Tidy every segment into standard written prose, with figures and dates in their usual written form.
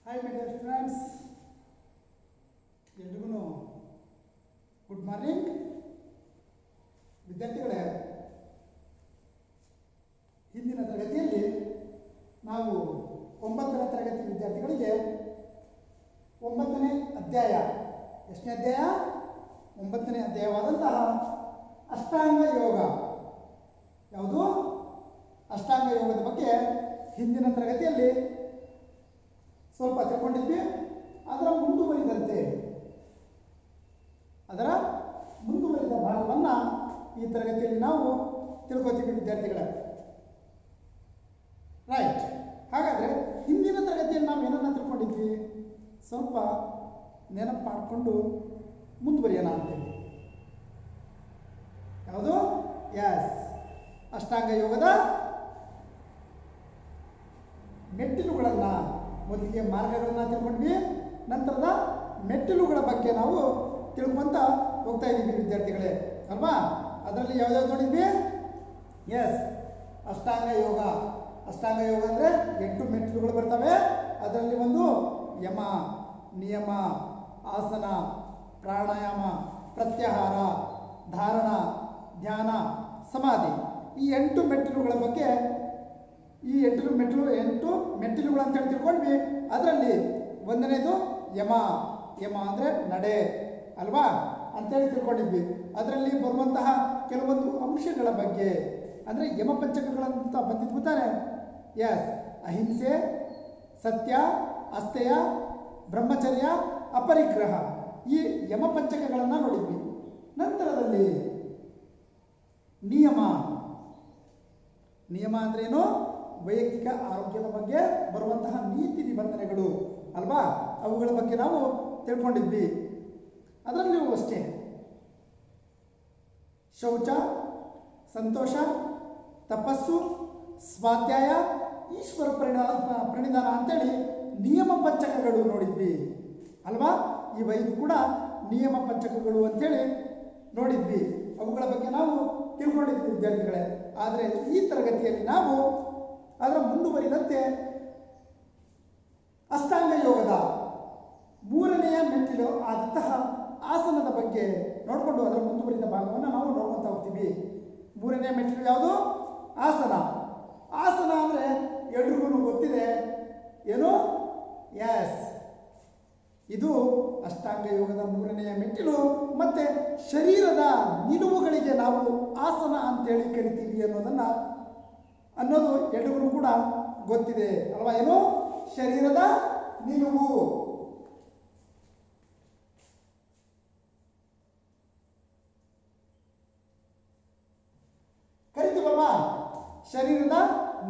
Hi my dear friends, ಎಲ್ರಿಗೂ good morning. ವಿದ್ಯಾರ್ಥಿಗಳೇ, ಹಿಂದಿನ ತರಗತಿಯಲ್ಲಿ ನಾವು 9ನೇ ತರಗತಿ ವಿದ್ಯಾರ್ಥಿಗಳಿಗೆ 9ನೇ ಅಧ್ಯಾಯ, ಎಷ್ಟನೇ ಅಧ್ಯಾಯ? 9ನೇ ಅಧ್ಯಾಯವಾದಂತಹ ಅಷ್ಟಾಂಗ ಯೋಗ. ಯಾವುದು? ಅಷ್ಟಾಂಗ ಯೋಗದ ಬಗ್ಗೆ ಹಿಂದಿನ ತರಗತಿಯಲ್ಲಿ ಸ್ವಲ್ಪ ತಿಳ್ಕೊಂಡಿದ್ವಿ. ಅದರ ಮುಂದುವರಿದ ಭಾಗವನ್ನು ಈ ತರಗತಿಯಲ್ಲಿ ನಾವು ತಿಳ್ಕೊತೀವಿ ವಿದ್ಯಾರ್ಥಿಗಳೇ. ರೈಟ್. ಹಾಗಾದರೆ ಹಿಂದಿನ ತರಗತಿಯಲ್ಲಿ ನಾವು ಏನನ್ನ ತಿಳ್ಕೊಂಡಿದ್ವಿ ಸ್ವಲ್ಪ ನೆನಪು ಮಾಡಿಕೊಂಡು ಮುಂದುವರಿಯೋಣ ಅಂತೇಳಿ. ಯಾವುದು? ಎಸ್, ಅಷ್ಟಾಂಗ ಯೋಗದ ಮೆಟ್ಟಿಲುಗಳನ್ನು, ಮೊದಲಿಗೆ ಮಾರ್ಗಗಳನ್ನು ತಿಳ್ಕೊಂಡ್ವಿ, ನಂತರದ ಮೆಟ್ಟಿಲುಗಳ ಬಗ್ಗೆ ನಾವು ತಿಳ್ಕೊಂತ ಹೋಗ್ತಾ ಇದ್ದೀವಿ ವಿದ್ಯಾರ್ಥಿಗಳೇ, ಅಲ್ವಾ? ಅದರಲ್ಲಿ ಯಾವ್ಯಾವ್ದು ನೋಡಿದ್ವಿ? ಎಸ್, ಅಷ್ಟಾಂಗ ಯೋಗ. ಅಷ್ಟಾಂಗ ಯೋಗ ಅಂದರೆ 8 ಮೆಟ್ಟಿಲುಗಳು ಬರ್ತವೆ. ಅದರಲ್ಲಿ ಒಂದು ಯಮ, ನಿಯಮ, ಆಸನ, ಪ್ರಾಣಾಯಾಮ, ಪ್ರತ್ಯಾಹಾರ, ಧಾರಣ, ಧ್ಯಾನ, ಸಮಾಧಿ. ಈ 8 ಮೆಟ್ಟಿಲುಗಳ ಬಗ್ಗೆ, ಈ 8 ಮೆಟ್ಟಿಲುಗಳು ಅಂತ ಹೇಳಿ ತಿಳ್ಕೊಂಡ್ವಿ. ಅದರಲ್ಲಿ ಒಂದನೇದು ಯಮ. ಯಮ ಅಂದರೆ ನಡೆ, ಅಲ್ವಾ ಅಂತೇಳಿ ತಿಳ್ಕೊಂಡಿದ್ವಿ. ಅದರಲ್ಲಿ ಬರುವಂತಹ ಕೆಲವೊಂದು ಅಂಶಗಳ ಬಗ್ಗೆ, ಅಂದರೆ ಯಮ ಪಂಚಕಗಳಂತ ಬಂದಿದ್ವು ತಾನೆ. ಎಸ್, ಅಹಿಂಸೆ, ಸತ್ಯ, ಅಸ್ಥೇಯ, ಬ್ರಹ್ಮಚರ್ಯ, ಅಪರಿಗ್ರಹ, ಈ ಯಮ ಪಂಚಕಗಳನ್ನು ನೋಡಿದ್ವಿ. ನಂತರದಲ್ಲಿ ನಿಯಮ. ನಿಯಮ ಅಂದ್ರೇನು? ವೈಯಕ್ತಿಕ ಆರೋಗ್ಯದ ಬಗ್ಗೆ ಬರುವಂತಹ ನೀತಿ ನಿಬಂಧನೆಗಳು, ಅಲ್ವಾ? ಅವುಗಳ ಬಗ್ಗೆ ನಾವು ತಿಳ್ಕೊಂಡಿದ್ವಿ. ಅದರಲ್ಲಿಯೂ ಅಷ್ಟೇ ಶೌಚ, ಸಂತೋಷ, ತಪಸ್ಸು, ಸ್ವಾಧ್ಯಾಯ, ಈಶ್ವರ ಪ್ರಣಿಧಾನ ಅಂತೇಳಿ ನಿಯಮ ಪಂಚಕಗಳು ನೋಡಿದ್ವಿ, ಅಲ್ವಾ? ಈ 5 ಕೂಡ ನಿಯಮ ಪಂಚಕಗಳು ಅಂತೇಳಿ ನೋಡಿದ್ವಿ. ಅವುಗಳ ಬಗ್ಗೆ ನಾವು ತಿಳ್ಕೊಂಡಿದ್ವಿ ವಿದ್ಯಾರ್ಥಿಗಳೇ. ಆದರೆ ಈ ತರಗತಿಯಲ್ಲಿ ನಾವು ಅದರ ಮುಂದುವರಿದಂತೆ ಅಷ್ಟಾಂಗ ಯೋಗದ 3ನೆಯ ಮೆಟ್ಟಿಲು ಆದಂತಹ ಆಸನದ ಬಗ್ಗೆ ನೋಡಿಕೊಂಡು ಅದರ ಮುಂದುವರಿದ ಭಾಗವನ್ನು ನಾವು ನೋಡ್ಕೊತಾ ಹೋಗ್ತೀವಿ. 3ನೇ ಮೆಟ್ಟಿಲು ಯಾವುದು? ಆಸನ. ಆಸನ ಅಂದರೆ ಎಲ್ರಿಗೂ ಗೊತ್ತಿದೆ, ಏನು? ಎಸ್, ಇದು ಅಷ್ಟಾಂಗ ಯೋಗದ 3ನೆಯ ಮೆಟ್ಟಿಲು. ಮತ್ತೆ ಶರೀರದ ನಿಲುವುಗಳಿಗೆ ನಾವು ಆಸನ ಅಂತೇಳಿ ಕರಿತೀವಿ ಅನ್ನೋದು ಎಲ್ರಿಗೂ ಕೂಡ ಗೊತ್ತಿದೆ, ಅಲ್ವಾ? ಏನು? ಶರೀರದ ನಿಲುವು. ಕರಿತೀವಲ್ವಾ? ಶರೀರದ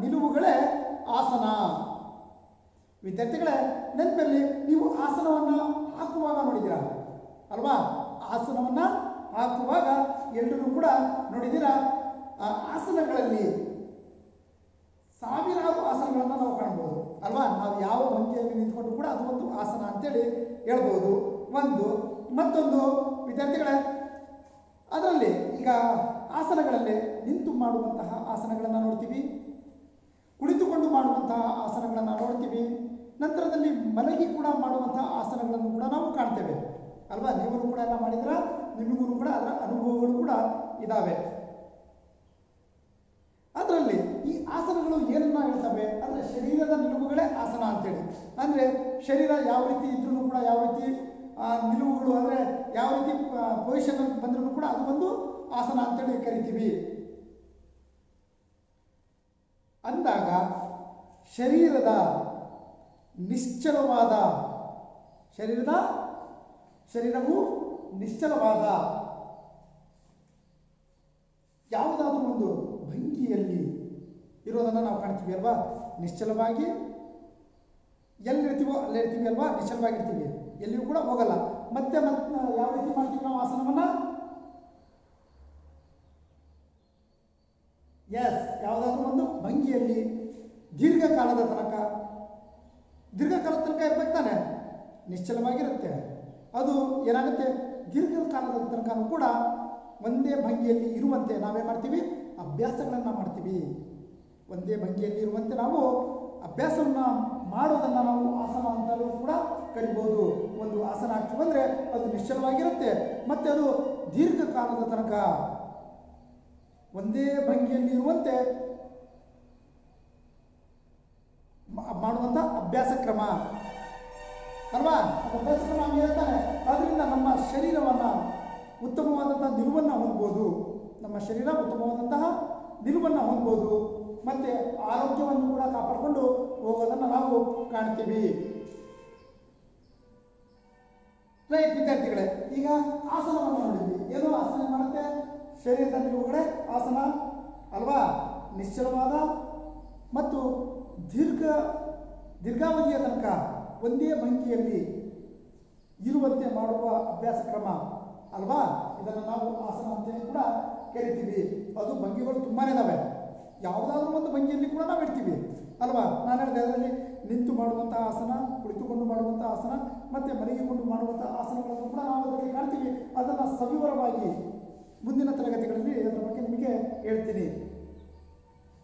ನಿಲುವುಗಳೇ ಆಸನ. ವಿದ್ಯಾರ್ಥಿಗಳೇ, ನೆನಪಲ್ಲಿ ನೀವು ಆಸನವನ್ನು ಹಾಕುವಾಗ ನೋಡಿದ್ದೀರಾ, ಅಲ್ವಾ? ಆಸನವನ್ನು ಹಾಕುವಾಗ ಎಲ್ಲರೂ ಕೂಡ ನೋಡಿದ್ದೀರಾ. ಆ ಆಸನಗಳಲ್ಲಿ ಸಾವಿರಾರು ಆಸನಗಳನ್ನು ನಾವು ಕಾಣ್ಬೋದು, ಅಲ್ವಾ? ನಾವು ಯಾವ ಭಂಗಿಯಲ್ಲಿ ನಿಂತ್ಕೊಂಡು ಕೂಡ ಅದು ಒಂದು ಆಸನ ಅಂತೇಳಿ ಹೇಳ್ಬೋದು. ಮತ್ತೊಂದು ವಿದ್ಯಾರ್ಥಿಗಳೇ, ಅದರಲ್ಲಿ ಈಗ ಆಸನಗಳಲ್ಲಿ ನಿಂತು ಮಾಡುವಂತಹ ಆಸನಗಳನ್ನು ನೋಡ್ತೀವಿ, ಕುಳಿತುಕೊಂಡು ಮಾಡುವಂತಹ ಆಸನಗಳನ್ನು ನೋಡ್ತೀವಿ, ನಂತರದಲ್ಲಿ ಮಲಗಿ ಕೂಡ ಮಾಡುವಂತಹ ಆಸನಗಳನ್ನು ಕೂಡ ನಾವು ಕಾಣ್ತೇವೆ, ಅಲ್ವಾ? ನೀವು ಕೂಡ ಎಲ್ಲ ಮಾಡಿದ್ರೆ ನಿಮಗೂ ಕೂಡ ಅದರ ಅನುಭವಗಳು ಕೂಡ ಇದ್ದಾವೆ. ಅದರಲ್ಲಿ ಈ ಆಸನಗಳು ಏನನ್ನ ಹೇಳ್ತವೆ ಅಂದರೆ ಶರೀರದ ನಿಲುವುಗಳೇ ಆಸನ ಅಂತೇಳಿ. ಅಂದರೆ ಶರೀರ ಯಾವ ರೀತಿ ಇದ್ರೂ ಕೂಡ, ಯಾವ ರೀತಿ ನಿಲುವುಗಳು ಅಂದರೆ ಯಾವ ರೀತಿ ಪೊಸಿಷನ್ ಬಂದ್ರೂ ಕೂಡ ಅದು ಒಂದು ಆಸನ ಅಂತೇಳಿ ಕರಿತೀವಿ. ಅಂದಾಗ ಶರೀರವು ನಿಶ್ಚಲವಾದ ಯಾವುದಾದ್ರೂ ಒಂದು ಭಂಗಿಯಲ್ಲಿ ಇರೋದನ್ನು ನಾವು ಕಾಣ್ತೀವಿ, ಅಲ್ವಾ? ನಿಶ್ಚಲವಾಗಿ ಎಲ್ಲಿರ್ತೀವೋ ಅಲ್ಲೇ ಇರ್ತೀವಿ, ಅಲ್ವಾ? ನಿಶ್ಚಲವಾಗಿರ್ತೀವಿ, ಎಲ್ಲಿಯೂ ಕೂಡ ಹೋಗಲ್ಲ. ಮತ್ತೆ ಯಾವ ರೀತಿ ಮಾಡ್ತೀವಿ ನಾವು ಆಸನವನ್ನು? ಎಸ್, ಯಾವುದಾದ್ರೂ ಒಂದು ಭಂಗಿಯಲ್ಲಿ ದೀರ್ಘಕಾಲದ ತನಕ ಇರ್ಬೇಕು ತಾನೆ, ನಿಶ್ಚಲವಾಗಿರುತ್ತೆ. ಅದು ಏನಾಗುತ್ತೆ, ದೀರ್ಘಕಾಲದ ತನಕ ಕೂಡ ಒಂದೇ ಭಂಗಿಯಲ್ಲಿ ಇರುವಂತೆ ನಾವೇ ಮಾಡ್ತೀವಿ, ಅಭ್ಯಾಸಗಳನ್ನು ಮಾಡ್ತೀವಿ. ಒಂದೇ ಭಂಗಿಯಲ್ಲಿ ಇರುವಂತೆ ನಾವು ಅಭ್ಯಾಸವನ್ನು ಮಾಡೋದನ್ನು ನಾವು ಆಸನ ಅಂತಲೂ ಕರಿಬಹುದು. ಒಂದು ಆಸನ ಆಗ್ತೀವಿ ಅಂದರೆ ಅದು ನಿಶ್ಚಲವಾಗಿರುತ್ತೆ ಮತ್ತು ಅದು ದೀರ್ಘಕಾಲದ ತನಕ ಒಂದೇ ಭಂಗಿಯಲ್ಲಿ ಇರುವಂತೆ ಮಾಡುವಂಥ ಅಭ್ಯಾಸ ಕ್ರಮ ಅಲ್ವಾ. ಅಭ್ಯಾಸ ಕ್ರಮ ಹೇಳ್ತಾನೆ. ಅದರಿಂದ ನಮ್ಮ ಶರೀರವನ್ನು ಉತ್ತಮವಾದಂಥ ನಿಲುವನ್ನು ಹೊಂದ್ಬೋದು. ನಮ್ಮ ಶರೀರ ಉತ್ತಮವಾದಂತಹ ನಿಲುವನ್ನು ಹೊಂದ್ಬೋದು ಮತ್ತು ಆರೋಗ್ಯವನ್ನು ಕೂಡ ಕಾಪಾಡಿಕೊಂಡು ಹೋಗೋದನ್ನು ನಾವು ಕಾಣ್ತೀವಿ. ರೈಟ್ ವಿದ್ಯಾರ್ಥಿಗಳೇ, ಈಗ ಆಸನವನ್ನು ನೋಡಿದ್ವಿ. ಏನು ಆಸನ ಮಾಡುತ್ತೆ? ಶರೀರದ ನಿಲುವುಗಳೇ ಆಸನ ಅಲ್ವಾ. ನಿಶ್ಚಲವಾದ ಮತ್ತು ದೀರ್ಘಾವಧಿಯ ತನಕ ಒಂದೇ ಭಂಗಿಯಲ್ಲಿ ಇರುವಂತೆ ಮಾಡುವ ಅಭ್ಯಾಸ ಕ್ರಮ ಅಲ್ವಾ. ಇದನ್ನು ನಾವು ಆಸನ ಅಂತೇಳಿ ಕೂಡ ಕರಿತೀವಿ. ಅದು ಭಂಗಿಗಳು ತುಂಬಾ ಇದ್ದಾವೆ. ಯಾವುದಾದ್ರೂ ಒಂದು ಭಂಗಿಯಲ್ಲಿ ಕೂಡ ನಾವು ಇಡ್ತೀವಿ ಅಲ್ವಾ. ನಾನು ಹೇಳಿದೆ ಅದರಲ್ಲಿ ನಿಂತು ಮಾಡುವಂಥ ಆಸನ, ಕುಳಿತುಕೊಂಡು ಮಾಡುವಂಥ ಆಸನ ಮತ್ತು ಮಲಗಿಕೊಂಡು ಮಾಡುವಂಥ ಆಸನಗಳನ್ನು ಕೂಡ ನಾವು ಅದರಲ್ಲಿ ಕಾಣ್ತೀವಿ. ಅದನ್ನು ಸವಿವರವಾಗಿ ಮುಂದಿನ ತರಗತಿಗಳಲ್ಲಿ ಅದರ ಬಗ್ಗೆ ನಿಮಗೆ ಹೇಳ್ತೀನಿ.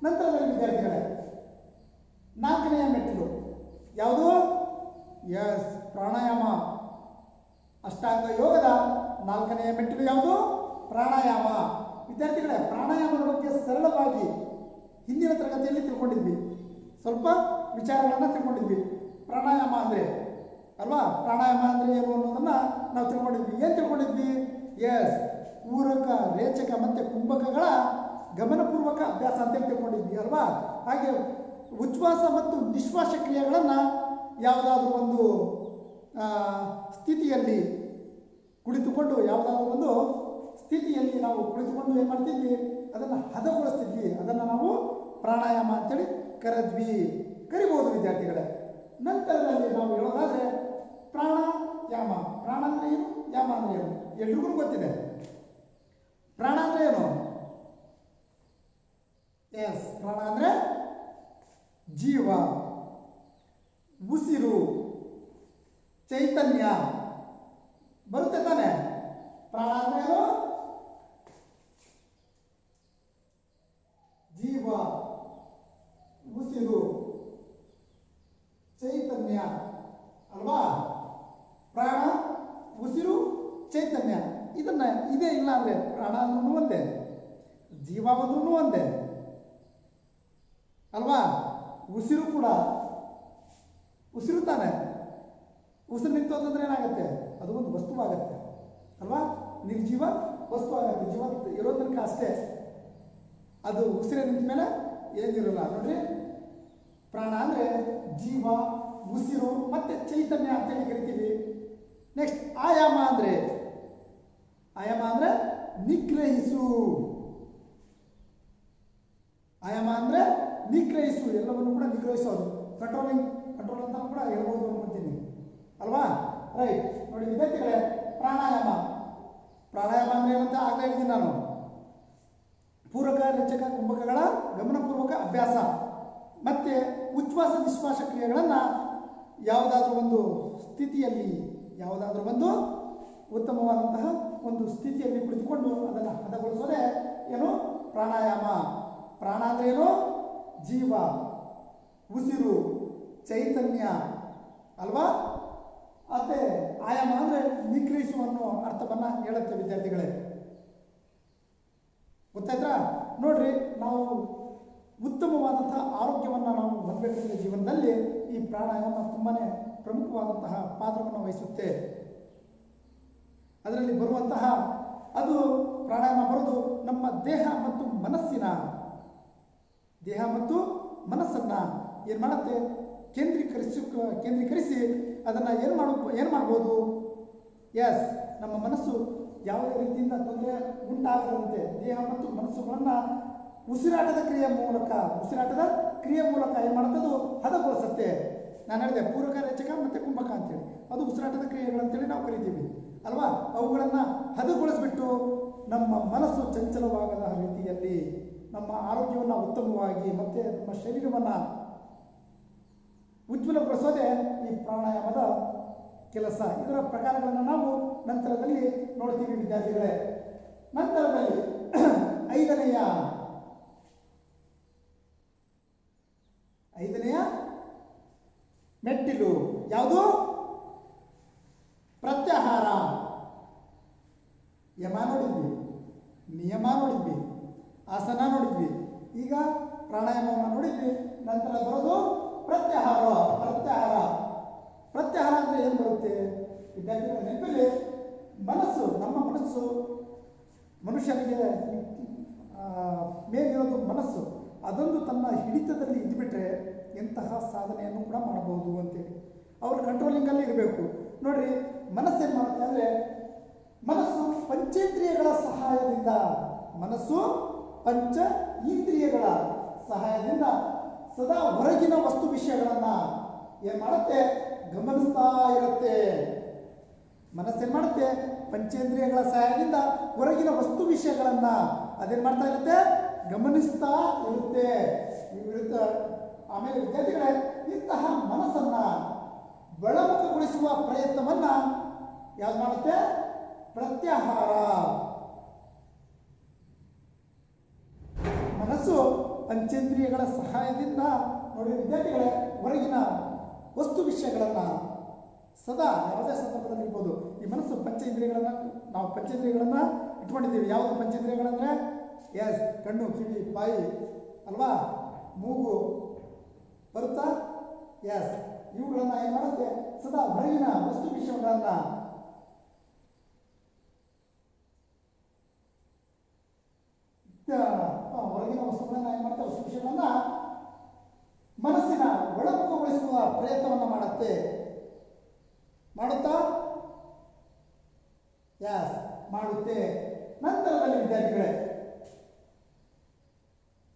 ನಂತರದಲ್ಲಿ ವಿದ್ಯಾರ್ಥಿಗಳೇ, 4ನೆಯ ಮೆಟ್ಟಿಲು ಯಾವುದು? ಎಸ್, ಪ್ರಾಣಾಯಾಮ. ಅಷ್ಟಾಂಗ ಯೋಗದ 4ನೆಯ ಮೆಟ್ಟಿಲು ಯಾವುದು? ಪ್ರಾಣಾಯಾಮ. ವಿದ್ಯಾರ್ಥಿಗಳೇ, ಪ್ರಾಣಾಯಾಮದ ಬಗ್ಗೆ ಸರಳವಾಗಿ ಹಿಂದಿನ ತರಗತಿಯಲ್ಲಿ ತಿಳ್ಕೊಂಡಿದ್ವಿ. ಸ್ವಲ್ಪ ವಿಚಾರಗಳನ್ನು ತಿಳ್ಕೊಂಡಿದ್ವಿ. ಪ್ರಾಣಾಯಾಮ ಅಂದರೆ ಅಲ್ವಾ, ಪ್ರಾಣಾಯಾಮ ಅಂದರೆ ಏನು ಅನ್ನೋದನ್ನು ನಾವು ತಿಳ್ಕೊಂಡಿದ್ವಿ. ಏನು ತಿಳ್ಕೊಂಡಿದ್ವಿ? ಎಸ್, ಪೂರಕ, ರೇಚಕ ಮತ್ತು ಕುಂಭಕಗಳ ಗಮನಪೂರ್ವಕ ಅಭ್ಯಾಸ ಅಂತೇಳಿ ತಿಳ್ಕೊಂಡಿದ್ವಿ ಅಲ್ವಾ. ಹಾಗೆ ಉಚ್ಛ್ವಾಸ ಮತ್ತು ನಿಶ್ವಾಸ ಕ್ರಿಯೆಗಳನ್ನು ಯಾವುದಾದ್ರೂ ಒಂದು ಸ್ಥಿತಿಯಲ್ಲಿ ಕುಳಿತುಕೊಂಡು, ಯಾವುದಾದ್ರೂ ಒಂದು ಸ್ಥಿತಿಯಲ್ಲಿ ನಾವು ಕುಳಿತುಕೊಂಡು ಏನು ಮಾಡ್ತಿದ್ವಿ? ಅದನ್ನು ಹದಗೊಳಿಸ್ತಿದ್ವಿ. ಅದನ್ನು ನಾವು ಪ್ರಾಣಾಯಾಮ ಅಂತೇಳಿ ಕರಿಬೋದು ವಿದ್ಯಾರ್ಥಿಗಳೇ. ನಂತರದಲ್ಲಿ ನಾವು ಹೇಳೋದಾದರೆ ಪ್ರಾಣಾಯಾಮ. ಪ್ರಾಣ ಅಂದರೆ ಏನು? ಯಾಮ ಅಂದರೆ ಏನು? ಎಲ್ರಿಗೂ ಗೊತ್ತಿದೆ. ಪ್ರಾಣ ಅಂದರೆ ಏನು? ಎಸ್, ಪ್ರಾಣ ಅಂದರೆ ಜೀವ, ಉಸಿರು, ಚೈತನ್ಯ ಬರುತ್ತೆ ತಾನೆ. ಪ್ರಾಣ ಅಂದ್ರೆ ಏನು? ಜೀವ, ಉಸಿರು, ಚೈತನ್ಯ ಅಲ್ವಾ. ಪ್ರಾಣ, ಉಸಿರು, ಚೈತನ್ಯ ಇದೇ ಇಲ್ಲ ಅಂದರೆ ಪ್ರಾಣ ಅಂದ್ರೂ ಒಂದೇ, ಜೀವ ಬಂದ್ರೂ ಒಂದೇ ಅಲ್ವಾ. ಉಸಿರು ಕೂಡ ಉಸಿರು ತಾನೆ. ಉಸಿರು ನಿಂತು ಅಂತಂದ್ರೆ ಏನಾಗುತ್ತೆ? ಅದು ಒಂದು ವಸ್ತುವಾಗುತ್ತೆ ಅಲ್ವಾ. ನಿರ್ಜೀವ ವಸ್ತು ಆಗುತ್ತೆ. ಜೀವ ಇರೋ ತನಕ ಅಷ್ಟೇ. ಅದು ಉಸಿರೇ ನಿಂತ ಮೇಲೆ ಏನಿರಲ್ಲ ನೋಡ್ರಿ. ಪ್ರಾಣ ಅಂದರೆ ಜೀವ, ಉಸಿರು ಮತ್ತು ಚೈತನ್ಯ ಅಂತೇಳಿ ಕರಿತೀವಿ. ನೆಕ್ಸ್ಟ್ ಆಯಾಮ ಅಂದರೆ ನಿಗ್ರಹಿಸು. ಆಯಾಮ ಅಂದರೆ ನಿಗ್ರಹಿಸು, ಎಲ್ಲವನ್ನು ಕೂಡ ನಿಗ್ರಹಿಸೋದು. ಕಂಟ್ರೋಲ್ ಅಂತ ಕೂಡ ಹೇಳ್ಬೋದು ಅನ್ಕೊಂತೀನಿ ಅಲ್ವಾ. ರೈಟ್, ನೋಡಿ ವಿದ್ಯಾರ್ಥಿಗಳೇ, ಪ್ರಾಣಾಯಾಮ ಅಂದರೆ ಏನಂತ ಆಗಲೇ ಹೇಳಿದ್ದೀನಿ ನಾನು. ಪೂರಕ, ರೇಚಕ, ಕುಂಭಕಗಳ ಗಮನಪೂರ್ವಕ ಅಭ್ಯಾಸ ಮತ್ತು ಉಚ್ಛ್ವಾಸ ನಿಶ್ವಾಸ ಕ್ರಿಯೆಗಳನ್ನು ಯಾವುದಾದ್ರೂ ಒಂದು ಸ್ಥಿತಿಯಲ್ಲಿ, ಯಾವುದಾದ್ರೂ ಒಂದು ಉತ್ತಮವಾದಂತಹ ಒಂದು ಸ್ಥಿತಿಯಲ್ಲಿ ಕುಳಿತುಕೊಂಡು ಅದನ್ನು ಹದಗೊಳಿಸೋದೇ ಏನು? ಪ್ರಾಣಾಯಾಮ. ಪ್ರಾಣ ಅಂದರೆ ಏನು? ಜೀವ, ಉಸಿರು, ಚೈತನ್ಯ ಅಲ್ವಾ. ಅದೇ ಆಯಾಮ ಅಂದರೆ ನಿಗ್ರಹಿಸುವ ಅನ್ನೋ ಅರ್ಥವನ್ನು ಹೇಳುತ್ತೆ ವಿದ್ಯಾರ್ಥಿಗಳೇ. ಗೊತ್ತಾಯ್ತಾ? ನೋಡ್ರಿ, ನಾವು ಉತ್ತಮವಾದಂತಹ ಆರೋಗ್ಯವನ್ನು ನಾವು ಹೊಂದಬೇಕಂದ್ರೆ ಜೀವನದಲ್ಲಿ ಈ ಪ್ರಾಣಾಯಾಮ ತುಂಬಾ ಪ್ರಮುಖವಾದಂತಹ ಪಾತ್ರವನ್ನು ವಹಿಸುತ್ತೆ. ಅದರಲ್ಲಿ ಬರುವಂತಹ ಅದು ಪ್ರಾಣಾಯಾಮ ಬರೋದು ನಮ್ಮ ದೇಹ ಮತ್ತು ಮನಸ್ಸನ್ನು ಏನು ಮಾಡುತ್ತೆ? ಕೇಂದ್ರೀಕರಿಸಿ ಅದನ್ನು ಏನು ಮಾಡ್ಬೋದು? ಎಸ್, ನಮ್ಮ ಮನಸ್ಸು ಯಾವುದೇ ರೀತಿಯಿಂದ ತೊಂದರೆ ಉಂಟಾಗದಂತೆ ದೇಹ ಮತ್ತು ಮನಸ್ಸುಗಳನ್ನು ಉಸಿರಾಟದ ಕ್ರಿಯೆ ಮೂಲಕ ಏನು ಮಾಡುತ್ತದು? ಹದಗೊಳಿಸುತ್ತೆ. ನಾನು ಹೇಳಿದೆ ಪೂರಕ, ರೇಚಕ ಮತ್ತು ಕುಂಭಕ ಅಂತೇಳಿ. ಅದು ಉಸಿರಾಟದ ಕ್ರಿಯೆಗಳಂತೇಳಿ ನಾವು ಕರಿತೀವಿ ಅಲ್ವಾ. ಅವುಗಳನ್ನು ಹದಗೊಳಿಸ್ಬಿಟ್ಟು ನಮ್ಮ ಮನಸ್ಸು ಚಂಚಲವಾಗದ ರೀತಿಯಲ್ಲಿ ನಮ್ಮ ಆರೋಗ್ಯವನ್ನು ಉತ್ತಮವಾಗಿ ಮತ್ತು ನಮ್ಮ ಶರೀರವನ್ನು ಉಜ್ವಲಗೊಳಿಸೋದೇ ಈ ಪ್ರಾಣಾಯಾಮದ ಕೆಲಸ. ಇದರ ಪ್ರಕಾರಗಳನ್ನು ನಾವು ನಂತರದಲ್ಲಿ ನೋಡ್ತೀವಿ ವಿದ್ಯಾರ್ಥಿಗಳೇ. ನಂತರದಲ್ಲಿ ಐದನೆಯ ಮೆಟ್ಟಿಲು ಯಾವುದು? ನಿಯಮ ನೋಡಿದ್ವಿ, ಆಸನ ನೋಡಿದ್ವಿ, ಈಗ ಪ್ರಾಣಾಯಾಮವನ್ನು ನೋಡಿದ್ವಿ. ನಂತರ ಬರೋದು ಪ್ರತ್ಯಾಹಾರ. ಪ್ರತ್ಯಾಹಾರ ಪ್ರತ್ಯಾಹಾರ ಅಂದರೆ ಏನು ಬರುತ್ತೆ ವಿದ್ಯಾರ್ಥಿಗಳ ನೆನಪಲ್ಲಿ? ಮನಸ್ಸು, ನಮ್ಮ ಮನಸ್ಸು ಮನುಷ್ಯನಿಗೆ ಮೇಲಿರೋದು ಮನಸ್ಸು, ಅದೊಂದು ತನ್ನ ಹಿಡಿತದಲ್ಲಿ ಇದ್ದುಬಿಟ್ರೆ ಎಂತಹ ಸಾಧನೆಯನ್ನು ಕೂಡ ಮಾಡಬಹುದು ಅಂತೇಳಿ. ಅವ್ರ ಕಂಟ್ರೋಲಿಂಗಲ್ಲಿ ಇರಬೇಕು. ನೋಡ್ರಿ, ಮನಸ್ಸೇನು ಮಾಡುತ್ತೆ ಅಂದರೆ, ಮನಸ್ಸು ಪಂಚೇಂದ್ರಿಯಗಳ ಸಹಾಯದಿಂದ, ಮನಸ್ಸು ಪಂಚ ಇಂದ್ರಿಯಗಳ ಸಹಾಯದಿಂದ ಸದಾ ಹೊರಗಿನ ವಸ್ತು ವಿಷಯಗಳನ್ನು ಏನು ಮಾಡುತ್ತೆ? ಗಮನಿಸ್ತಾ ಇರುತ್ತೆ. ಮನಸ್ಸೇನು ಮಾಡುತ್ತೆ? ಪಂಚೇಂದ್ರಿಯಗಳ ಸಹಾಯದಿಂದ ಹೊರಗಿನ ವಸ್ತು ವಿಷಯಗಳನ್ನು ಅದೇನು ಮಾಡ್ತಾ ಇರುತ್ತೆ? ಗಮನಿಸ್ತಾ ಇರುತ್ತೆ. ಆಮೇಲೆ ವಿದ್ಯಾರ್ಥಿಗಳೇ, ಇಂತಹ ಮನಸ್ಸನ್ನು ಒಳಮುಖಗೊಳಿಸುವ ಪ್ರಯತ್ನವನ್ನು ಯಾವ್ದು ಮಾಡುತ್ತೆ? ಪ್ರತ್ಯಾಹಾರ. ಮನಸ್ಸು ಪಂಚೇಂದ್ರಿಯಗಳ ಸಹಾಯದಿಂದ ನೋಡಿ ವಿದ್ಯಾರ್ಥಿಗಳೇ, ಹೊರಗಿನ ವಸ್ತು ವಿಷಯಗಳನ್ನು ಸದಾ ಯಾವುದೇ ಸಂದರ್ಭದಲ್ಲಿ ಇರ್ಬೋದು. ಈ ಮನಸ್ಸು ಪಂಚೇಂದ್ರಿಯಗಳನ್ನು, ನಾವು ಪಂಚೇಂದ್ರಿಯಗಳನ್ನು ಇಟ್ಕೊಂಡಿದ್ದೀವಿ. ಯಾವುದು ಪಂಚೇಂದ್ರಿಯಗಳಂದರೆ? ಎಸ್, ಕಣ್ಣು, ಕಿವಿ, ಬಾಯಿ ಅಲ್ವಾ, ಮೂಗು ಬರುತ್ತಾ? ಎಸ್, ಇವುಗಳನ್ನು ಏನು ಮಾಡುತ್ತೆ? ಸದಾ ಹೊರಗಿನ ವಸ್ತು ವಿಷಯಗಳನ್ನು ಹೊರಗಿನ ವಸ್ತುಗಳನ್ನು ಏನು ಮಾಡುತ್ತೆ? ವಸ್ತು ವಿಷಯಗಳನ್ನು ಮನಸ್ಸಿನ ಒಳಮುಖಗೊಳಿಸುವ ಪ್ರಯತ್ನವನ್ನು ಮಾಡುತ್ತೆ. ಮಾಡುತ್ತಾ? ಎಸ್, ಮಾಡುತ್ತೆ. ನಂತರದಲ್ಲಿ ವಿದ್ಯಾರ್ಥಿಗಳೇ,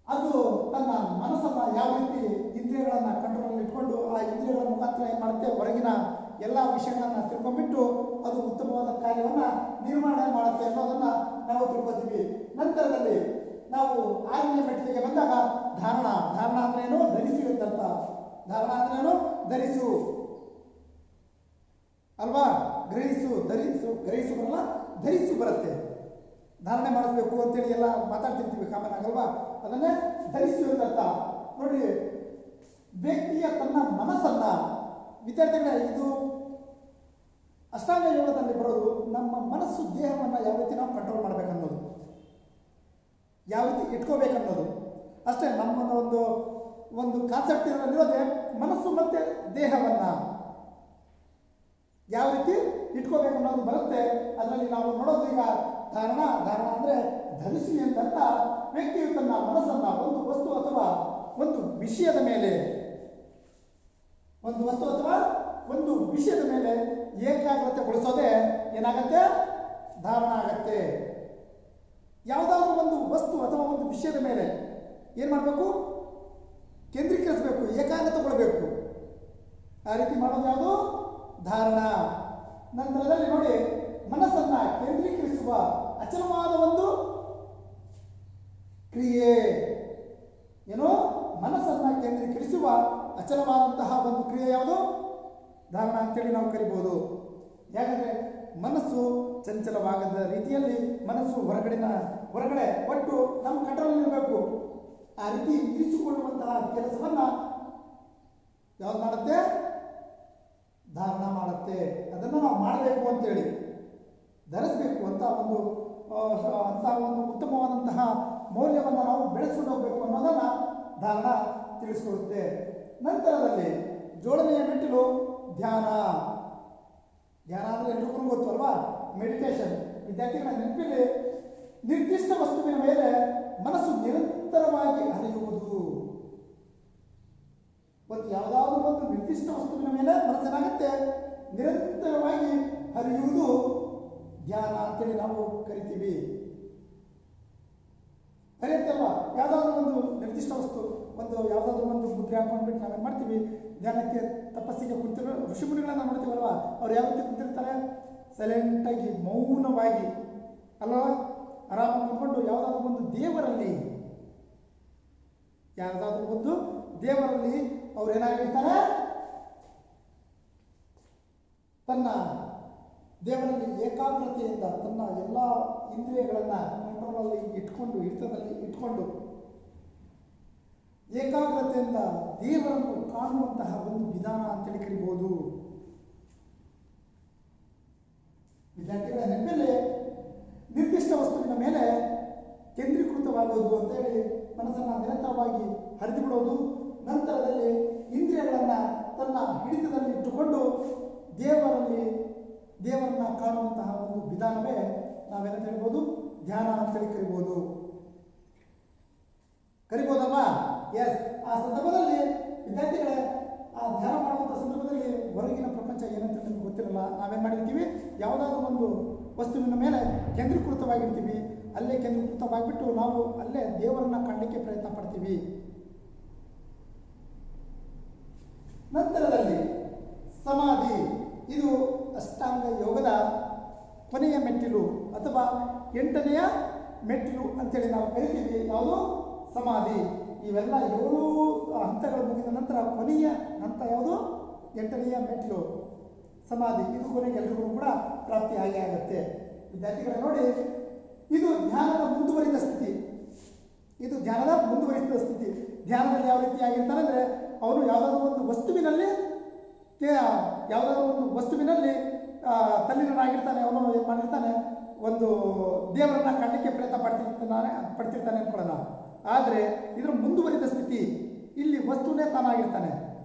ಅದು ತನ್ನ ಮನಸ್ಸನ್ನು ಯಾವ ರೀತಿ ಇಂದ್ರಿಯಗಳನ್ನು ಕಂಟ್ರೋಲಲ್ಲಿ ಇಟ್ಕೊಂಡು ಆ ಇಂದ್ರಿಯಗಳ ಮುಖಾಂತರ ಏನು ಮಾಡುತ್ತೆ? ಹೊರಗಿನ ಎಲ್ಲ ವಿಷಯಗಳನ್ನು ತಿಳ್ಕೊಂಡ್ಬಿಟ್ಟು ಅದು ಉತ್ತಮವಾದ ಕಾರ್ಯವನ್ನು ನಿರ್ಮಾಣ ಮಾಡುತ್ತೆ ಅನ್ನೋದನ್ನು ನಾವು ತಿಳ್ಕೊತೀವಿ. ನಂತರದಲ್ಲಿ ನಾವು 6ನೇ ಮೆಟ್ಟಿಲಿಗೆ ಬಂದಾಗ ಧಾರಣ. ಧಾರಣ ಅಂದ್ರೆ ಏನು? ಧರಿಸು ಎಂದರ್ಥ. ಧಾರಣ ಅಂದ್ರೆ ಏನು? ಧರಿಸು ಅಲ್ವಾ? ಗ್ರಹಿಸು, ಧರಿಸು, ಗ್ರಹಿಸು ಬರಲ್ಲ, ಧರಿಸು ಬರುತ್ತೆ. ಧಾರಣೆ ಮಾಡಿಸ್ಬೇಕು ಅಂತೇಳಿ ಎಲ್ಲ ಮಾತಾಡ್ತಿರ್ತೀವಿ ಕಾಮನ್ ಆಗಲ್ವಾ? ಅದನ್ನೇ ಧರಿಸು ಎಂದರ್ಥ. ನೋಡಿ, ವ್ಯಕ್ತಿಯ ತನ್ನ ಮನಸ್ಸನ್ನ, ವಿದ್ಯಾರ್ಥಿಗಳೇ, ಇದು ಅಷ್ಟಾಂಗ ಯೋಗದಲ್ಲಿ ಬರೋದು ನಮ್ಮ ಮನಸ್ಸು ದೇಹವನ್ನು ಯಾವ ರೀತಿ ನಾವು ಕಂಟ್ರೋಲ್ ಮಾಡಬೇಕನ್ನೋದು, ಯಾವ ರೀತಿ ಇಟ್ಕೋಬೇಕನ್ನೋದು ಅಷ್ಟೇ. ನಮ್ಮನ್ನು ಒಂದು ಕಾನ್ಸೆಪ್ಟ್ ಇರೋದೇ ಮನಸ್ಸು ಮತ್ತು ದೇಹವನ್ನು ಯಾವ ರೀತಿ ಇಟ್ಕೋಬೇಕನ್ನೋದು ಬರುತ್ತೆ. ಅದರಲ್ಲಿ ನಾವು ನೋಡೋದು ಈಗ ಧಾರಣ. ಧಾರಣ ಅಂದರೆ ಧರಿಸಿ ಅಂತಂತ ವ್ಯಕ್ತಿಯು ತನ್ನ ಮನಸ್ಸನ್ನು ಒಂದು ವಸ್ತು ಅಥವಾ ಒಂದು ವಿಷಯದ ಮೇಲೆ ಏಕಾಗ್ರತೆಗೊಳಿಸೋದೇ ಏನಾಗತ್ತೆ? ಧಾರಣ ಆಗತ್ತೆ. ಯಾವುದಾದ್ರೂ ಒಂದು ವಸ್ತು ಅಥವಾ ಒಂದು ವಿಷಯದ ಮೇಲೆ ಏನು ಮಾಡಬೇಕು? ಕೇಂದ್ರೀಕರಿಸಬೇಕು, ಏಕಾಗ್ರತೆಗೊಳ್ಳಬೇಕು. ಆ ರೀತಿ ಮಾಡೋದು ಯಾವುದು? ಧಾರಣ. ನಂತರದಲ್ಲಿ ನೋಡಿ, ಮನಸ್ಸನ್ನು ಕೇಂದ್ರೀಕರಿಸುವ ಅಚಲವಾದ ಒಂದು ಕ್ರಿಯೆ ಏನು? ಮನಸ್ಸನ್ನು ಕೇಂದ್ರೀಕರಿಸುವ ಅಚಲವಾದಂತಹ ಒಂದು ಕ್ರಿಯೆ ಯಾವುದು? ಧಾರಣ ಅಂತೇಳಿ ನಾವು ಕರಿಬಹುದು. ಯಾಕಂದರೆ ಮನಸ್ಸು ಚಂಚಲವಾಗದ ರೀತಿಯಲ್ಲಿ ಮನಸ್ಸು ಹೊರಗಡೆ ಒಟ್ಟು ನಮ್ಮ ಕಂಟ್ರೋಲ್ ಇರಬೇಕು. ಆ ರೀತಿ ಇರಿಸಿಕೊಳ್ಳುವಂತಹ ಕೆಲಸವನ್ನು ಯಾವ್ದು ಮಾಡುತ್ತೆ? ಧಾರಣ ಮಾಡುತ್ತೆ. ಅದನ್ನು ನಾವು ಮಾಡಬೇಕು ಅಂತೇಳಿ, ಧರಿಸಬೇಕು ಅಂತ ಒಂದು ಉತ್ತಮವಾದಂತಹ ಮೌಲ್ಯವನ್ನು ನಾವು ಬೆಳೆಸ್ಕೊಂಡು ಹೋಗಬೇಕು ಅನ್ನೋದನ್ನು ಧಾರಣ ತಿಳಿಸ್ಕೊಡುತ್ತೆ. ನಂತರದಲ್ಲಿ ಜೋಡಣೆಯ ಮೆಟ್ಟಿಲು ಧ್ಯಾನ. ಧ್ಯಾನ ಅಂದರೆ ಎಲ್ರಿಗೂ ಗೊತ್ತು ಅಲ್ವಾ? ಮೆಡಿಟೇಷನ್. ವಿದ್ಯಾರ್ಥಿಗಳ ನೆನಪಿನಲ್ಲಿ ನಿರ್ದಿಷ್ಟ ವಸ್ತುವಿನ ಮೇಲೆ ಮನಸ್ಸು ನಿರಂತರವಾಗಿ ಹರಿಯುವುದು. ಯಾವುದಾದ್ರೂ ಒಂದು ನಿರ್ದಿಷ್ಟ ವಸ್ತುವಿನ ಮೇಲೆ ಮನಸ್ಸೇನಾಗುತ್ತೆ? ನಿರಂತರವಾಗಿ ಹರಿಯುವುದು ಧ್ಯಾನ ಅಂತೇಳಿ ನಾವು ಕರಿತೀವಿ. ಹರಿಯುತ್ತಲ್ವಾ? ಯಾವುದಾದ್ರೂ ಒಂದು ನಿರ್ದಿಷ್ಟ ವಸ್ತು, ಯಾವುದಾದ್ರೂ ಒಂದು ಮುದ್ರೆ ಹಾಕೊಂಡ್ಬಿಟ್ಟು ನಾವೇನು ಮಾಡ್ತೀವಿ? ಧ್ಯಾನಕ್ಕೆ ತಪಸ್ಸಿಗೆ ಕುಂತಿರೋ ಋಷಿಮುನಿಗಳನ್ನ ನೋಡ್ತೀವಲ್ವಾ? ಅವ್ರು ಯಾವ ರೀತಿ ಕುಂತಿರ್ತಾರೆ? ಸೈಲೆಂಟಾಗಿ, ಮೌನವಾಗಿ ಅಲ್ವಾ? ಆರಾಮಾಗಿ ಕುತ್ಕೊಂಡು ಯಾವುದಾದ್ರೂ ಒಂದು ದೇವರಲ್ಲಿ ಅವ್ರು ಏನಾಗಿರ್ತಾರೆ? ತನ್ನ ದೇವರಲ್ಲಿ ಏಕಾಗ್ರತೆಯಿಂದ ತನ್ನ ಎಲ್ಲ ಇಂದ್ರಿಯಗಳನ್ನು ಕಂಟ್ರೋಲಲ್ಲಿ ಹಿಡಿತದಲ್ಲಿ ಇಟ್ಕೊಂಡು ಏಕಾಗ್ರತೆಯಿಂದ ದೇವರನ್ನು ಕಾಣುವಂತಹ ಒಂದು ವಿಧಾನ ಅಂತೇಳಿ ಕರಿಬಹುದು. ವಿದ್ಯಾರ್ಥಿಗಳ ನೆನಪಲ್ಲಿ ನಿರ್ದಿಷ್ಟ ವಸ್ತುವಿನ ಮೇಲೆ ಕೇಂದ್ರೀಕೃತವಾಗುವುದು ಅಂತೇಳಿ ಮನಸ್ಸನ್ನು ನಿರಂತರವಾಗಿ ಹರಿದು ಬಿಡೋದು. ನಂತರದಲ್ಲಿ ಇಂದ್ರಿಯಗಳನ್ನು ತನ್ನ ಹಿಡಿತದಲ್ಲಿ ಇಟ್ಟುಕೊಂಡು ದೇವರನ್ನ ಕಾಣುವಂತಹ ಒಂದು ವಿಧಾನವೇ ನಾವೇನಂತ ಹೇಳ್ಬೋದು, ಧ್ಯಾನ ಅಂತೇಳಿ ಕರಿಬೋದಲ್ವಾ? ಎಸ್. ಆ ಸಂದರ್ಭದಲ್ಲಿ ವಿದ್ಯಾರ್ಥಿಗಳೇ, ಆ ಧ್ಯಾನ ಮಾಡುವಂಥ ಸಂದರ್ಭದಲ್ಲಿ ಹೊರಗಿನ ಪ್ರಪಂಚ ಏನಂತ ನಿಮ್ಗೆ ಗೊತ್ತಿರಲ್ಲ. ನಾವೇನು ಮಾಡಿರ್ತೀವಿ, ಯಾವುದಾದ್ರೂ ಒಂದು ವಸ್ತುವಿನ ಮೇಲೆ ಕೇಂದ್ರೀಕೃತವಾಗಿರ್ತೀವಿ. ಅಲ್ಲೇ ಕೇಂದ್ರೀಕೃತವಾಗಿಬಿಟ್ಟು ನಾವು ಅಲ್ಲೇ ದೇವರನ್ನ ಕಾಣಲಿಕ್ಕೆ ಪ್ರಯತ್ನ ಪಡ್ತೀವಿ. ನಂತರದಲ್ಲಿ ಸಮಾಧಿ, ಇದು ಅಷ್ಟಾಂಗ ಯೋಗದ ಕೊನೆಯ ಮೆಟ್ಟಿಲು ಅಥವಾ 8ನೆಯ ಮೆಟ್ಟಿಲು ಅಂತೇಳಿ ನಾವು ಕರಿತೀವಿ. ಯಾವುದು? ಸಮಾಧಿ. ಇವೆಲ್ಲ 7 ಹಂತಗಳು ಮುಗಿದ ನಂತರ ಕೊನೆಯ ಹಂತ ಯಾವುದು? 8ನೆಯ ಮೆಟ್ಟಿಲು ಸಮಾಧಿ. ಇದು ಕೊನೆಗೆ ಎಲ್ಲರಿಗೂ ಕೂಡ ಪ್ರಾಪ್ತಿ ಆಗುತ್ತೆ. ವಿದ್ಯಾರ್ಥಿಗಳೇ ನೋಡಿ, ಇದು ಧ್ಯಾನದ ಮುಂದುವರಿದ ಸ್ಥಿತಿ. ಧ್ಯಾನದಲ್ಲಿ ಯಾವ ರೀತಿ ಆಗಿರ್ತಾನೆ ಅಂದರೆ, ಅವನು ಯಾವುದಾದ್ರೂ ಒಂದು ವಸ್ತುವಿನಲ್ಲಿ ತಲ್ಲೀನನಾಗಿರ್ತಾನೆ. ಅವನು ಏನು ಮಾಡಿರ್ತಾನೆ, ಒಂದು ದೇವರನ್ನ ಕಾಣಲಿಕ್ಕೆ ಪ್ರಯತ್ನ ಪಡ್ತಿರ್ತಾನೆ ಅನ್ಕೊಳ್ಳೋಣ. ಆದರೆ ಇದರ ಮುಂದುವರಿದ ಸ್ಥಿತಿ, ಇಲ್ಲಿ ವಸ್ತುವೇ ತಾನಾಗಿರ್ತಾನೆ.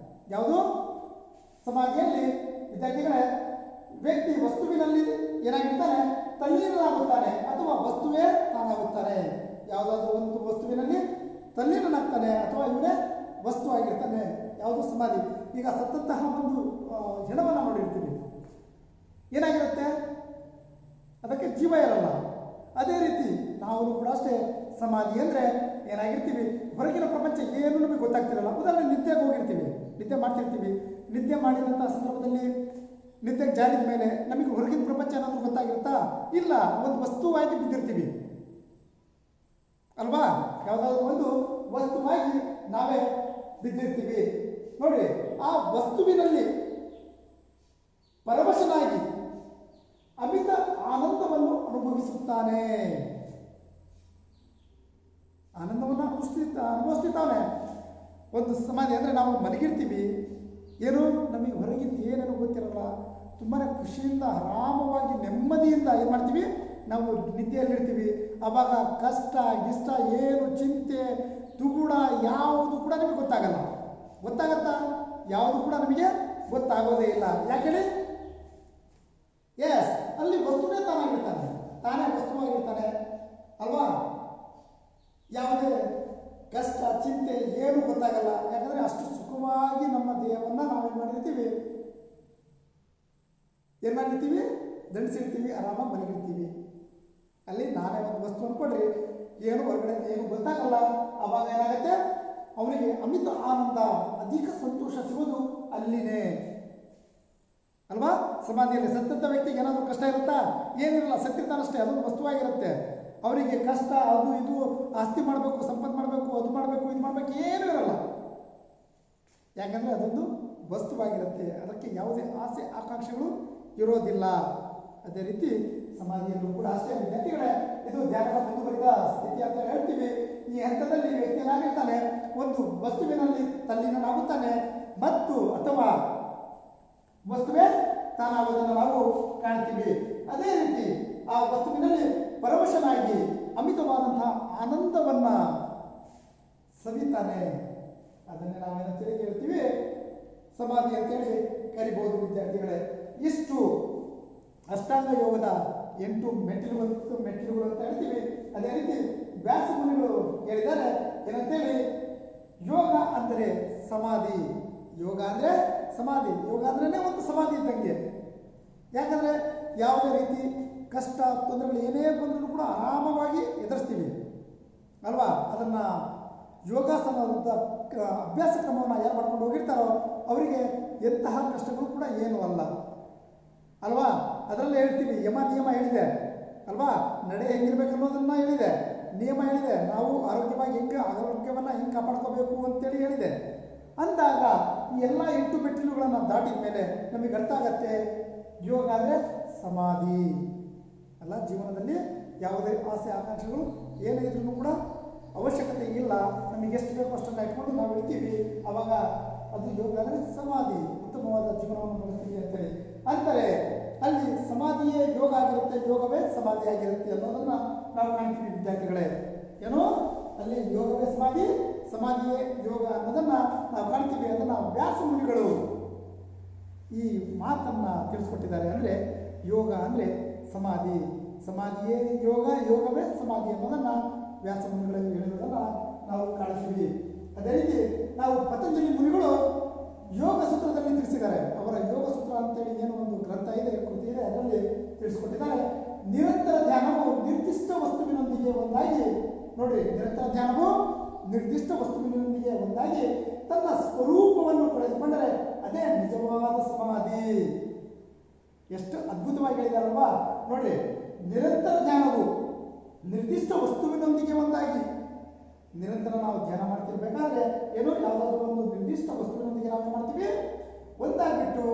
ಯಾವುದು? ಸಮಾಧಿಯಲ್ಲಿ ವಿದ್ಯಾರ್ಥಿಗಳೇ, ವ್ಯಕ್ತಿ ವಸ್ತುವಿನಲ್ಲಿ ಏನಾಗಿರ್ತಾನೆ, ತಲ್ಲೀನನಾಗುತ್ತಾನೆ ಅಥವಾ ವಸ್ತುವೇ ತಾನಾಗುತ್ತಾನೆ. ಯಾವುದಾದ್ರೂ ಒಂದು ವಸ್ತುವಿನಲ್ಲಿ ತಲ್ಲೀನನಾಗ್ತಾನೆ ಅಥವಾ ಇವನೇ ವಸ್ತು ಆಗಿರ್ತಾನೆ. ಯಾವುದು? ಸಮಾಧಿ. ಈಗ ಸತ್ತಂತಹ ಒಂದು ಹೆಣವನ್ನು ನೋಡಿರ್ತೀವಿ, ಏನಾಗಿರುತ್ತೆ? ಅದಕ್ಕೆ ಜೀವ ಇರಲ್ಲ. ಅದೇ ರೀತಿ ನಾವು ಕೂಡ ಅಷ್ಟೇ, ಸಮಾಧಿ ಅಂದರೆ ಏನಾಗಿರ್ತೀವಿ, ಹೊರಗಿನ ಪ್ರಪಂಚ ಏನು ನಮಗೆ ಗೊತ್ತಾಗ್ತಿರಲ್ಲ. ಉದಾಹರಣೆ, ನಿದ್ದೆಗೆ ಹೋಗಿರ್ತೀವಿ, ನಿದ್ದೆ ಮಾಡ್ತಿರ್ತೀವಿ. ನಿದ್ದೆ ಮಾಡಿದಂಥ ಸಂದರ್ಭದಲ್ಲಿ ನಿದ್ದೆಗೆ ಜಾರಿದ ಮೇಲೆ ನಮಗೆ ಹೊರಗಿನ ಪ್ರಪಂಚ ಏನಾದರೂ ಗೊತ್ತಾಗಿರುತ್ತಾ? ಇಲ್ಲ. ಒಂದು ವಸ್ತುವಾಗಿ ಬಿದ್ದಿರ್ತೀವಿ ಅಲ್ವಾ? ಯಾವುದಾದ್ರೂ ಒಂದು ವಸ್ತುವಾಗಿ ನಾವೇ ಬಿದ್ದಿರ್ತೀವಿ. ನೋಡಿ, ಆ ವಸ್ತುವಿನಲ್ಲಿ ಪರವಶನಾಗಿ ಅಮಿತ ಆನಂದವನ್ನು ಅನುಭವಿಸುತ್ತಾನೆ. ಆನಂದವನ್ನು ಅನುಭವಿಸ್ತಿದ್ದಾನೆ. ಒಂದು ಸಮಾಧಿ ಅಂದರೆ ನಾವು ಮಲಗಿರ್ತೀವಿ, ಏನು ನಮಗೆ ಹೊರಗಿಂದ ಏನೇನು ಗೊತ್ತಿರಲ್ಲ, ತುಂಬಾ ಖುಷಿಯಿಂದ ಆರಾಮವಾಗಿ ನೆಮ್ಮದಿಯಿಂದ ಏನು ಮಾಡ್ತೀವಿ, ನಾವು ನಿದ್ದೆಯಲ್ಲಿರ್ತೀವಿ. ಆವಾಗ ಕಷ್ಟ ಗಿಷ್ಟ ಏನು ಚಿಂತೆ ದುಗುಡ ಯಾವುದು ಕೂಡ ನಮಗೆ ಗೊತ್ತಾಗತ್ತಾ? ಯಾವುದು ಕೂಡ ನಮಗೆ ಗೊತ್ತಾಗೋದೇ ಇಲ್ಲ. ಯಾಕೇಳಿ? ಎಸ್, ಅಲ್ಲಿ ವಸ್ತುವೇ ತಾನೇ ವಸ್ತುವಾಗಿರ್ತಾನೆ ಅಲ್ವಾ? ಯಾವುದೇ ಕಷ್ಟ ಚಿಂತೆ ಏನು ಗೊತ್ತಾಗಲ್ಲ. ಯಾಕಂದರೆ ಅಷ್ಟು ಸುಖವಾಗಿ ನಮ್ಮ ದೇಹವನ್ನು ನಾವೇನು ಮಾಡಿರ್ತೀವಿ, ದಂಡಿಸಿರ್ತೀವಿ, ಆರಾಮಾಗಿ ಮಲಗಿರ್ತೀವಿ. ಅಲ್ಲಿ ನಾನೇ ಒಂದು ವಸ್ತು ಅಂದ್ಕೊಡ್ರಿ, ಏನು ಹೊರಗಡೆ ಏನು ಗೊತ್ತಾಗಲ್ಲ. ಆವಾಗ ಏನಾಗುತ್ತೆ, ಅವನಿಗೆ ಅಮಿತ ಆನಂದ, ಅಧಿಕ ಸಂತೋಷ ಸಿಗೋದು ಅಲ್ಲಿನೇ ಅಲ್ವಾ? ಸಮಾಧಿಯಲ್ಲಿ ಸತ್ತಂಥ ವ್ಯಕ್ತಿಗೆ ಏನಾದರೂ ಕಷ್ಟ ಇರುತ್ತಾ? ಏನಿರಲ್ಲ, ಸತ್ತಿರ್ತಾನಷ್ಟೇ. ಅದೊಂದು ವಸ್ತುವಾಗಿರುತ್ತೆ. ಅವರಿಗೆ ಕಷ್ಟ, ಅದು ಇದು ಆಸ್ತಿ ಮಾಡಬೇಕು, ಸಂಪತ್ತು ಮಾಡಬೇಕು, ಅದು ಮಾಡಬೇಕು, ಇದು ಮಾಡಬೇಕು, ಏನೂ ಇರಲ್ಲ. ಯಾಕಂದರೆ ಅದೊಂದು ವಸ್ತುವಾಗಿರುತ್ತೆ. ಅದಕ್ಕೆ ಯಾವುದೇ ಆಸೆ ಆಕಾಂಕ್ಷೆಗಳು ಇರೋದಿಲ್ಲ. ಅದೇ ರೀತಿ ಸಮಾಧಿಯಲ್ಲೂ ಕೂಡ ಅಷ್ಟೇ ವಿದ್ಯಾರ್ಥಿಗಳೇ, ಇದು ಧ್ಯಾನದ ಮುಂದುವರಿದ ಸ್ಥಿತಿ ಅಂತ ಹೇಳ್ತೀವಿ. ಈ ಹಂತದಲ್ಲಿ ವ್ಯಕ್ತಿ ಏನಾಗಿರ್ತಾನೆ, ಒಂದು ವಸ್ತುವಿನಲ್ಲಿ ತಲ್ಲೀನನಾಗುತ್ತಾನೆ ಮತ್ತು ಅಥವಾ ವಸ್ತುವೇ ತಾನಾಗುವುದನ್ನು ನಾವು ಕಾಣ್ತೀವಿ. ಅದೇ ರೀತಿ ಆ ವಸ್ತುವಿನಲ್ಲಿ ಪರವಶನಾಗಿ ಅಮಿತವಾದಂತಹ ಆನಂದವನ್ನು ಸವಿತಾನೆ. ಅದನ್ನೇ ನಾವೇನಂತೇಳಿ ಹೇಳ್ತೀವಿ, ಸಮಾಧಿ ಅಂತೇಳಿ ಕರಿಬಹುದು ವಿದ್ಯಾರ್ಥಿಗಳೇ. ಇಷ್ಟು ಅಷ್ಟಾಂಗ ಯೋಗದ 8 ಮೆಟ್ಟಿಲುಗಳು ಅಂತ ಹೇಳ್ತೀವಿ. ಅದೇ ರೀತಿ ವ್ಯಾಸ ಮುನಿಗಳು ಹೇಳಿದ್ದಾರೆ ಏನಂತೇಳಿ, ಯೋಗ ಅಂದರೆ ಸಮಾಧಿ. ಯೋಗ ಅಂದರೆ ಸಮಾಧಿ. ಯೋಗ ಅಂದ್ರೇ ಒಂದು ಸಮಾಧಿ ಇದ್ದಂಗೆ. ಯಾಕಂದರೆ ಯಾವುದೇ ರೀತಿ ಕಷ್ಟ ತೊಂದರೆಗಳು ಏನೇ ಬಂದರೂ ಕೂಡ ಆರಾಮವಾಗಿ ಎದುರಿಸ್ತೀವಿ ಅಲ್ವಾ? ಅದನ್ನು ಯೋಗಾಸನದ ಅಭ್ಯಾಸ ಕ್ರಮವನ್ನು ಯಾರು ಮಾಡ್ಕೊಂಡು ಹೋಗಿರ್ತಾರೋ ಅವರಿಗೆ ಎಂತಹ ಕಷ್ಟಗಳು ಕೂಡ ಏನೂ ಅಲ್ಲ ಅಲ್ವಾ? ಅದರಲ್ಲೇ ಹೇಳ್ತೀವಿ, ಯಮ ನಿಯಮ ಹೇಳಿದೆ ಅಲ್ವಾ? ನಡೆ ಹೆಂಗಿರ್ಬೇಕು ಅನ್ನೋದನ್ನು ಹೇಳಿದೆ, ನಿಯಮ ಹೇಳಿದೆ. ನಾವು ಆರೋಗ್ಯವನ್ನು ಹೆಂಗೆ ಕಾಪಾಡ್ಕೋಬೇಕು ಅಂತೇಳಿ ಹೇಳಿದೆ. ಅಂದಾಗ ಈ ಎಲ್ಲ 8 ಮೆಟ್ಟಿಲುಗಳನ್ನು ದಾಟಿದ ಮೇಲೆ ನಮಗೆ ಅರ್ಥ ಆಗತ್ತೆ, ಯೋಗ ಅಂದರೆ ಸಮಾಧಿ ಅಲ್ಲ. ಜೀವನದಲ್ಲಿ ಯಾವುದೇ ಆಸೆ ಆಕಾಂಕ್ಷೆಗಳು ಏನೇ ಇದ್ರೂ ಕೂಡ ಅವಶ್ಯಕತೆ ಇಲ್ಲ. ನಮಗೆ ಎಷ್ಟು ಬೇಕೋ ಅಷ್ಟನ್ನು ಇಟ್ಕೊಂಡು ನಾವು ಇರ್ತೀವಿ. ಆವಾಗ ಅದು ಯೋಗ ಅಂದರೆ ಸಮಾಧಿ, ಉತ್ತಮವಾದ ಜೀವನವನ್ನು ನಡೆಸ್ತೀವಿ ಅಂತೇಳಿ ಅಂತಾರೆ. ಅಲ್ಲಿ ಸಮಾಧಿಯೇ ಯೋಗ ಆಗಿರುತ್ತೆ, ಯೋಗವೇ ಸಮಾಧಿ ಆಗಿರುತ್ತೆ ಅನ್ನೋದನ್ನು ನಾವು ಕಾಣ್ತೀವಿ ವಿದ್ಯಾರ್ಥಿಗಳೇ. ಏನು ಅಲ್ಲಿ ಯೋಗವೇ ಸಮಾಧಿ, ಸಮಾಧಿಯೇ ಯೋಗ ಅನ್ನೋದನ್ನ ನಾವು ಕಾಣ್ತೀವಿ. ಅದನ್ನ ವ್ಯಾಸ ಮುನಿಗಳು ಈ ಮಾತನ್ನ ತಿಳಿಸ್ಕೊಟ್ಟಿದ್ದಾರೆ. ಅಂದ್ರೆ ಯೋಗ ಅಂದ್ರೆ ಸಮಾಧಿ, ಸಮಾಧಿಯೇ ಯೋಗ, ಯೋಗವೇ ಸಮಾಧಿ ಅನ್ನೋದನ್ನ ವ್ಯಾಸ ಮುನಿಗಳು ಹೇಳಿರೋದನ್ನ ನಾವು ಕಾಣ್ತೀವಿ. ಅದೇ ರೀತಿ ನಾವು ಪತಂಜಲಿ ಮುನಿಗಳು ಯೋಗ ಸೂತ್ರದಲ್ಲಿ ತಿಳಿಸಿದ್ದಾರೆ. ಅವರ ಯೋಗ ಸೂತ್ರ ಅಂತೇಳಿ ಏನು ಒಂದು ಗ್ರಂಥ ಇದೆ, ಕೃತಿ ಇದೆ, ಅದರಲ್ಲಿ ತಿಳಿಸ್ಕೊಟ್ಟಿದ್ದಾರೆ. ನಿರಂತರ ಧ್ಯಾನವು ನಿರ್ದಿಷ್ಟ ವಸ್ತುವಿನೊಂದಿಗೆ ಒಂದಾಗಿ, ನೋಡ್ರಿ, ನಿರಂತರ ಧ್ಯಾನವು ನಿರ್ದಿಷ್ಟ ವಸ್ತುವಿನೊಂದಿಗೆ ಒಂದಾಗಿ ತನ್ನ ಸ್ವರೂಪವನ್ನು ಪಡೆದುಕೊಂಡರೆ ಅದೇ ನಿಜವಾದ ಸಮಾಧಿ. ಎಷ್ಟು ಅದ್ಭುತವಾಗಿ ಹೇಳಿದಾರಲ್ವಾ. ನೋಡ್ರಿ, ನಿರಂತರ ಧ್ಯಾನವು ನಿರ್ದಿಷ್ಟ ವಸ್ತುವಿನೊಂದಿಗೆ ಒಂದಾಗಿ, ನಿರಂತರ ನಾವು ಧ್ಯಾನ ಮಾಡ್ತಿರ್ಬೇಕಾದ್ರೆ ಏನೋ ಯಾವುದಾದ್ರೂ ಒಂದು ನಿರ್ದಿಷ್ಟ ವಸ್ತುವಿನೊಂದಿಗೆ ನಾವು ಮಾಡ್ತೀವಿ, ಒಂದಾಗ್ಬಿಟ್ಟು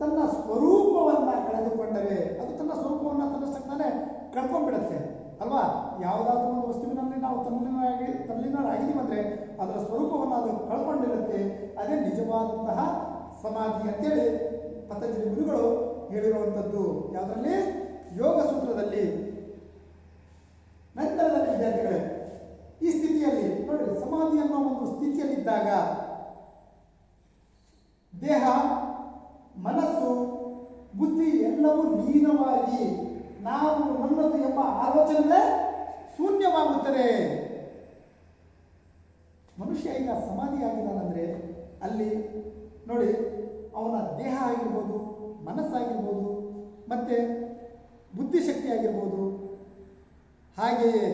ತನ್ನ ಸ್ವರೂಪವನ್ನ ಕಳೆದುಕೊಂಡರೆ ಅದು ತನ್ನ ಸ್ವರೂಪವನ್ನ ತನ್ನಷ್ಟಕ್ಕೆ ಕಳ್ಕೊಂಡ್ಬಿಡತ್ತೆ ಅಲ್ವಾ. ಯಾವುದಾದ್ರೂ ಒಂದು ವಸ್ತುವಿನಲ್ಲಿ ನಾವು ತಲ್ಲೀನರಾಗಿದ್ದೀವಿ ಅಂದ್ರೆ ಅದರ ಸ್ವರೂಪವನ್ನು ಅದು ಕಳ್ಕೊಂಡಿರುತ್ತೆ. ಅದೇ ನಿಜವಾದಂತಹ ಸಮಾಧಿ ಅಂತೇಳಿ ಪತಂಜಲಿ ಗುರುಗಳು ಹೇಳಿರುವಂಥದ್ದು. ಯಾವುದರಲ್ಲಿ? ಯೋಗ ಸೂತ್ರದಲ್ಲಿ. ನಂತರದಲ್ಲಿ ವಿದ್ಯಾರ್ಥಿಗಳೇ, ಈ ಸ್ಥಿತಿಯಲ್ಲಿ ನೋಡಿ, ಸಮಾಧಿ ಅನ್ನೋ ಒಂದು ಸ್ಥಿತಿಯಲ್ಲಿದ್ದಾಗ ದೇಹ, ಮನಸ್ಸು, ಬುದ್ಧಿ ಎಲ್ಲವೂ ಲೀನವಾಗಿ ನಾವು ನನ್ನದು ಎಂಬ ಆಲೋಚನೆ ಶೂನ್ಯವಾಗುತ್ತದೆ. ಮನುಷ್ಯ ಈಗ ಸಮಾಧಿ ಆಗಿದ್ದಾನಂದ್ರೆ ಅಲ್ಲಿ ನೋಡಿ, ಅವನ ದೇಹ ಆಗಿರ್ಬೋದು, ಮನಸ್ಸಾಗಿರ್ಬೋದು, ಮತ್ತೆ ಬುದ್ಧಿಶಕ್ತಿ ಆಗಿರ್ಬೋದು, ಹಾಗೆಯೇ